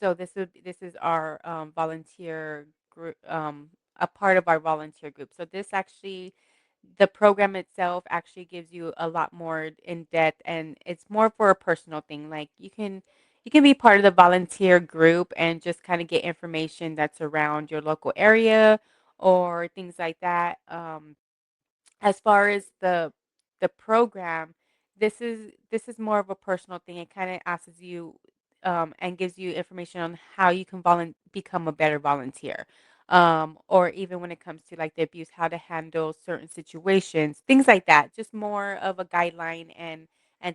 so this is our volunteer group, a part of our volunteer group. So this actually, the program itself actually gives you a lot more in depth, and it's more for a personal thing. Like you can be part of the volunteer group and just kind of get information that's around your local area or things like that. As far as the program, this is more of a personal thing. It kind of asks you and gives you information on how you can become a better volunteer. Or even when it comes to like the abuse, how to handle certain situations, things like that. Just more of a guideline and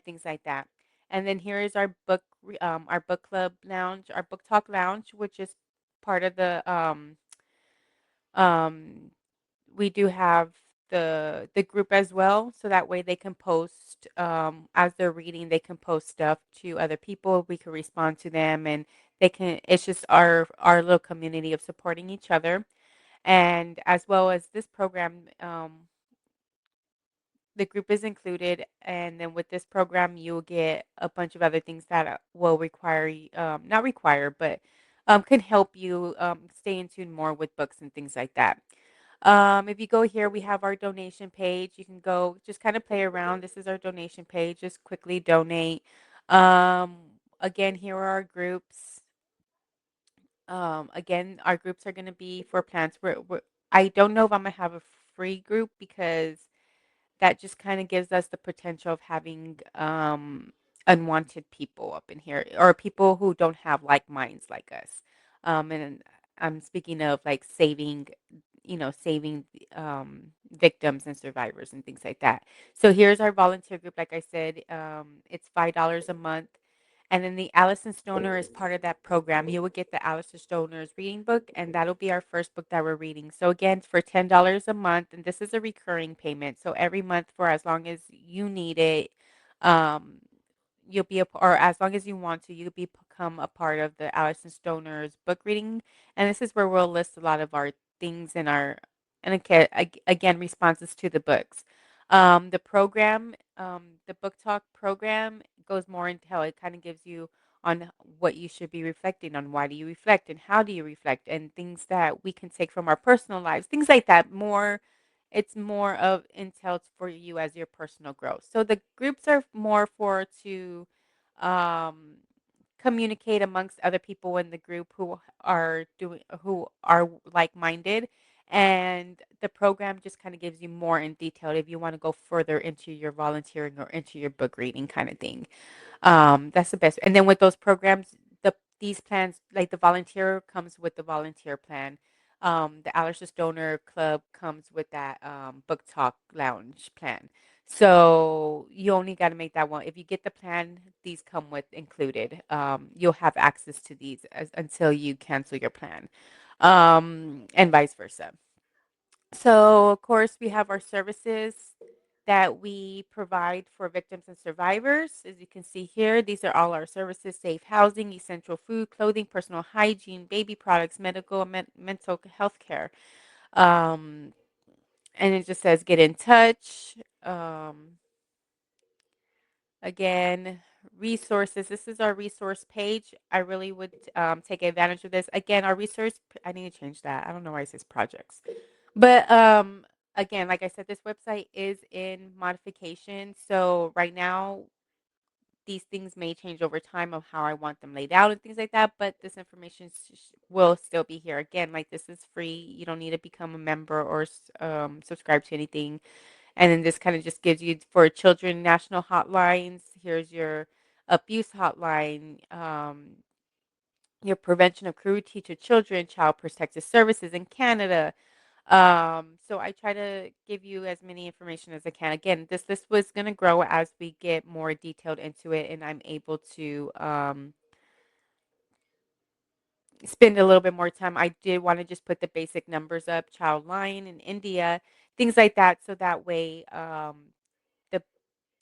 things like that. And then here is our book club lounge, our book talk lounge, which is part of the um we do have the group as well, so that way they can post as they're reading, they can post stuff to other people. We can respond to them, and they can. It's just our little community of supporting each other, and as well as this program. The group is included, and then with this program you'll get a bunch of other things that will not require, but can help you stay in tune more with books and things like that. If you go here, we have our donation page. You can go just kind of play around. This is our donation page. Just quickly donate. um, Again, here are our groups. Again, our groups are going to be for plants. I don't know if I'm going to have a free group, because that just kind of gives us the potential of having unwanted people up in here, or people who don't have like minds like us. And I'm speaking of like saving, saving victims and survivors and things like that. So here's our volunteer group. Like I said, it's $5 a month. And then the Allison Stoner is part of that program. You will get the Allison Stoner's reading book, and that'll be our first book that we're reading. So again, for $10 a month, and this is a recurring payment. So every month for as long as you need it, um, you'll be or as long as you want to, you'll become a part of the Allison Stoner's book reading. And this is where we'll list a lot of our things in our, and again, responses to the books. The program, the book talk program goes more into how it kind of gives you on what you should be reflecting on. Why do you reflect and how do you reflect, and things that we can take from our personal lives, things like that. It's more of intel for you as your personal growth. So the groups are more for to um, communicate amongst other people in the group who are like-minded, and the program just kind of gives you more in detail if you want to go further into your volunteering or into your book reading kind of thing. That's the best. And then with those programs, these plans, like the volunteer comes with the volunteer plan. The Allergist Donor Club comes with that book talk lounge plan. So you only got to make that one. If you get the plan, these come with included. You'll have access to these until you cancel your plan, and vice versa. So, of course, we have our services that we provide for victims and survivors. As you can see here, these are all our services: safe housing, essential food, clothing, personal hygiene, baby products, medical and mental health care. Um, and it just says get in touch. Again, resources. This is our resource page. I really would take advantage of this. Again, our resource, I need to change that. I don't know why it says projects. But again, like I said, this website is in modification. So right now, these things may change over time of how I want them laid out and things like that. But this information will still be here. Again, like this is free. You don't need to become a member or subscribe to anything. And then this kind of just gives you for children national hotlines. Here's your abuse hotline. Your prevention of cruelty to children, child protective services in Canada. So I try to give you as many information as I can. Again, this list was going to grow as we get more detailed into it, and I'm able to spend a little bit more time. I did want to just put the basic numbers up, child line in India, things like that, so that way the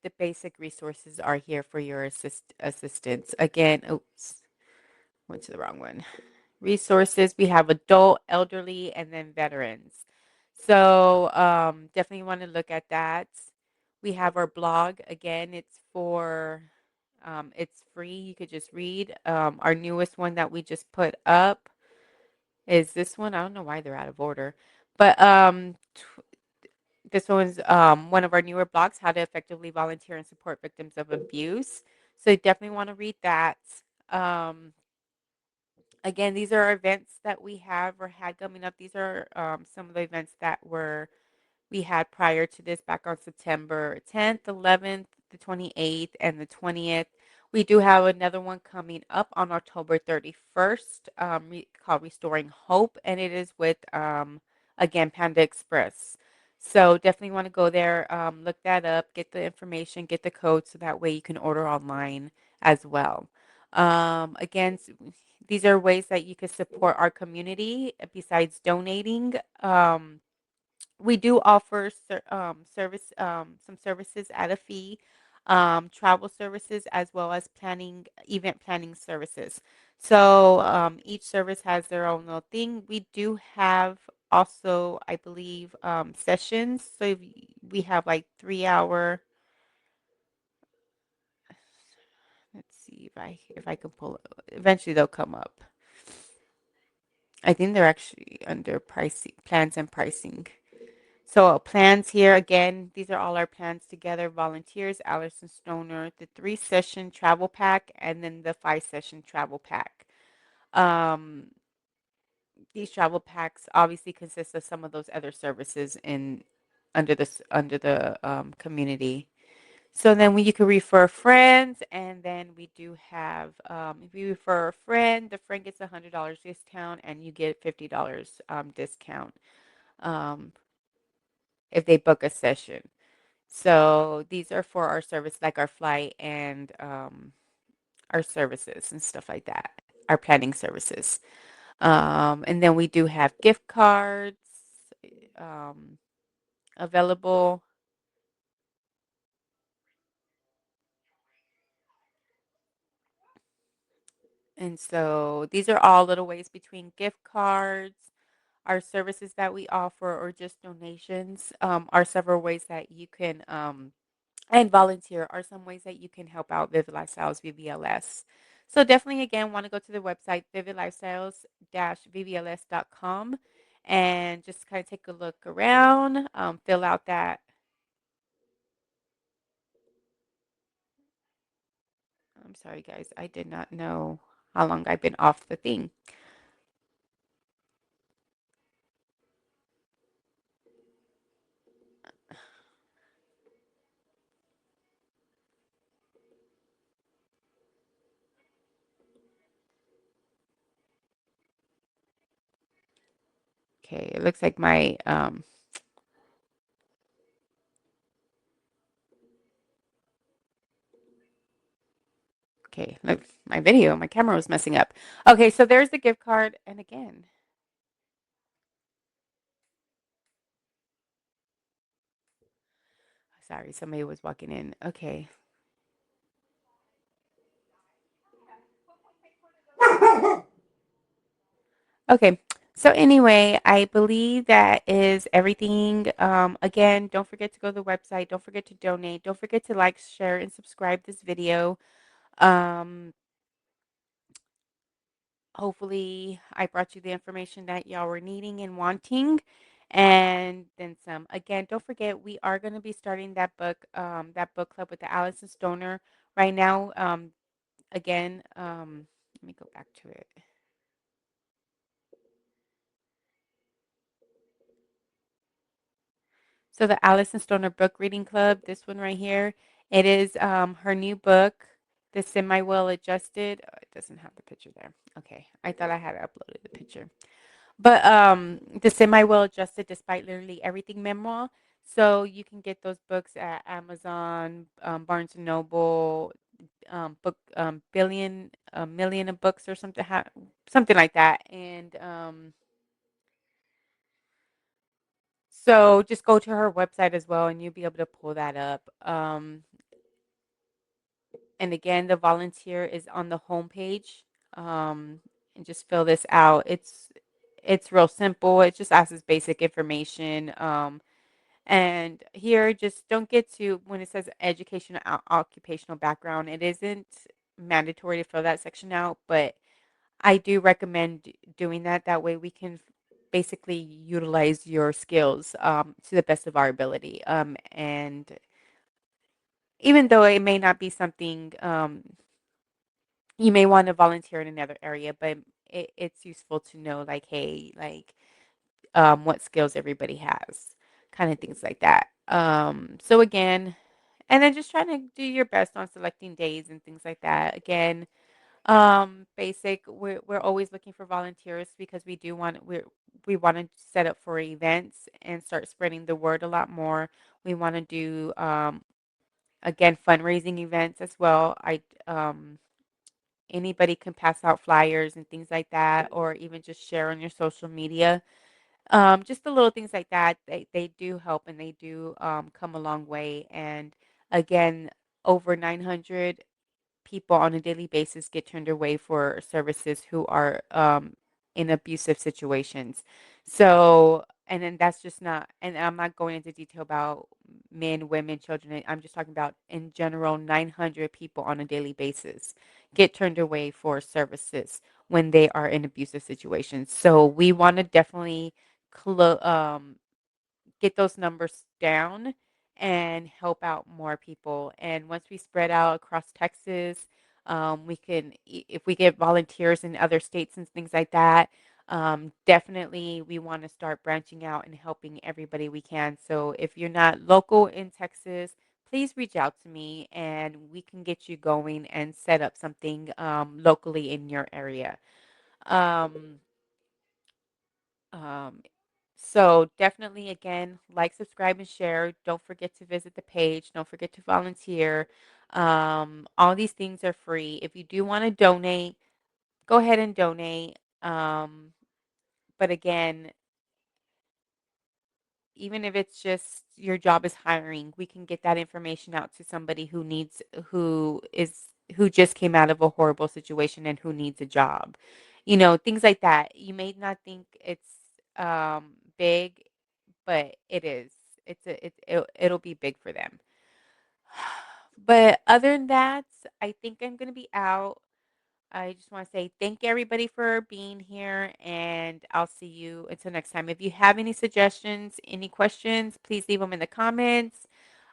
the basic resources are here for your assistance. Again, oops, went to the wrong one. Resources. We have adult, elderly, and then veterans. So definitely want to look at that. We have our blog. Again, it's free. You could just read. Our newest one that we just put up is this one. I don't know why they're out of order, but this one's one of our newer blogs, How to Effectively Volunteer and Support Victims of Abuse. So you definitely want to read that. Um, Again, these are events that we have or had coming up. These are some of the events that we had prior to this back on September 10th, 11th, the 28th, and the 20th. We do have another one coming up on October 31st called Restoring Hope, and it is with, again, Panda Express. So definitely want to go there, look that up, get the information, get the code so that way you can order online as well. Again, these are ways that you can support our community besides donating. We do offer some services at a fee, travel services as well as event planning services. So each service has their own little thing. We do have also, I believe, sessions. So we have like 3 hour. Let's see if I can pull it. Eventually they'll come up. I think they're actually under pricing plans and pricing. So plans here again, these are all our plans together. Volunteers, Allison Stoner, the 3 session travel pack, and then the 5 session travel pack. Um, these travel packs obviously consist of some of those other services in under the community. So then you can refer friends, and then we do have if you refer a friend, the friend gets $100 discount, and you get $50 discount. um, if they book a session. So these are for our service, like our flight and our services and stuff like that, our planning services. And then we do have gift cards um, available. And so these are all little ways between gift cards, our services that we offer, or just donations are several ways that you can, and volunteer are some ways that you can help out Vivid Lifestyles VVLS. So definitely, again, want to go to the website, vividlifestyles-vvls.com, and just kind of take a look around, fill out that. I'm sorry, guys. I did not know how long I've been off the thing. Okay, it looks like my okay, look, my camera was messing up. Okay, so there's the gift card, and again, sorry, somebody was walking in. Okay, okay. So anyway, I believe that is everything. Again, don't forget to go to the website. Don't forget to donate. Don't forget to like, share, and subscribe this video. Um, Hopefully, I brought you the information that y'all were needing and wanting, and then some. Again, don't forget we are going to be starting that book club with the Allison Stoner right now. Again, let me go back to it. So the Allison Stoner Book Reading Club, this one right here, it is her new book, The Semi Well Adjusted. Oh, it doesn't have the picture there. Okay, I thought I had uploaded the picture. But the Semi Well Adjusted Despite Literally Everything memoir. So you can get those books at Amazon, Barnes and Noble, book billion, a million of books or something, something like that. And so just go to her website as well, and you'll be able to pull that up. And again, the volunteer is on the homepage. And just fill this out. It's real simple. It just asks us basic information. And here, just don't get to when it says educational occupational background. It isn't mandatory to fill that section out, but I do recommend doing that. That way, we can basically utilize your skills to the best of our ability. And even though it may not be something you may want to volunteer in another area, but it's useful to know, like, hey, like, what skills everybody has, kind of things like that. So again, and then just trying to do your best on selecting days and things like that. Again, basic. We're always looking for volunteers because we want to set up for events and start spreading the word a lot more. We want to do again fundraising events as well. I Anybody can pass out flyers and things like that, or even just share on your social media. Just the little things like that, they do help and they do come a long way. And again, over 900 people on a daily basis get turned away for services who are in abusive situations. So, and then that's just not, and I'm not going into detail about men, women, children. I'm just talking about in general, 900 people on a daily basis get turned away for services when they are in abusive situations. So we want to definitely clo- um, get those numbers down and help out more people. And once we spread out across Texas, we can, if we get volunteers in other states and things like that, definitely we want to start branching out and helping everybody we can. So if you're not local in Texas, please reach out to me and we can get you going and set up something locally in your area. Um, um, So definitely, again, like, subscribe, and share. Don't forget to visit the page. Don't forget to volunteer. All these things are free. If you do want to donate, go ahead and donate. But again, even if it's just your job is hiring, we can get that information out to somebody who just came out of a horrible situation and who needs a job. Things like that. You may not think it's big, but it is. It'll be big for them. But other than that, I think I'm going to be out. I just want to say thank everybody for being here, and I'll see you until next time. If you have any suggestions, any questions, please leave them in the comments.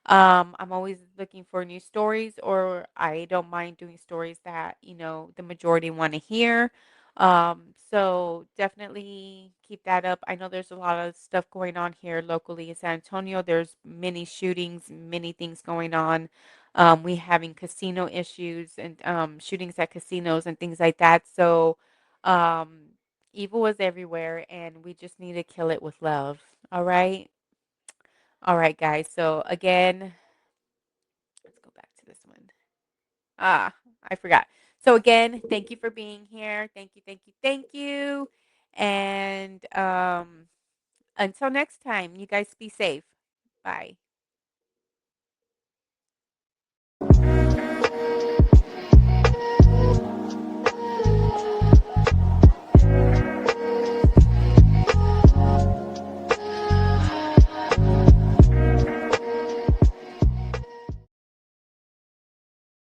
I'm always looking for new stories, or I don't mind doing stories that, the majority want to hear. So definitely keep that up. I know there's a lot of stuff going on here locally in San Antonio. There's many shootings, many things going on. We having casino issues and shootings at casinos and things like that. So um, evil is everywhere, and we just need to kill it with love. All right. All right, guys. So again, let's go back to this one. I forgot. So again, thank you for being here. Thank you, thank you, thank you. And until next time, you guys be safe. Bye.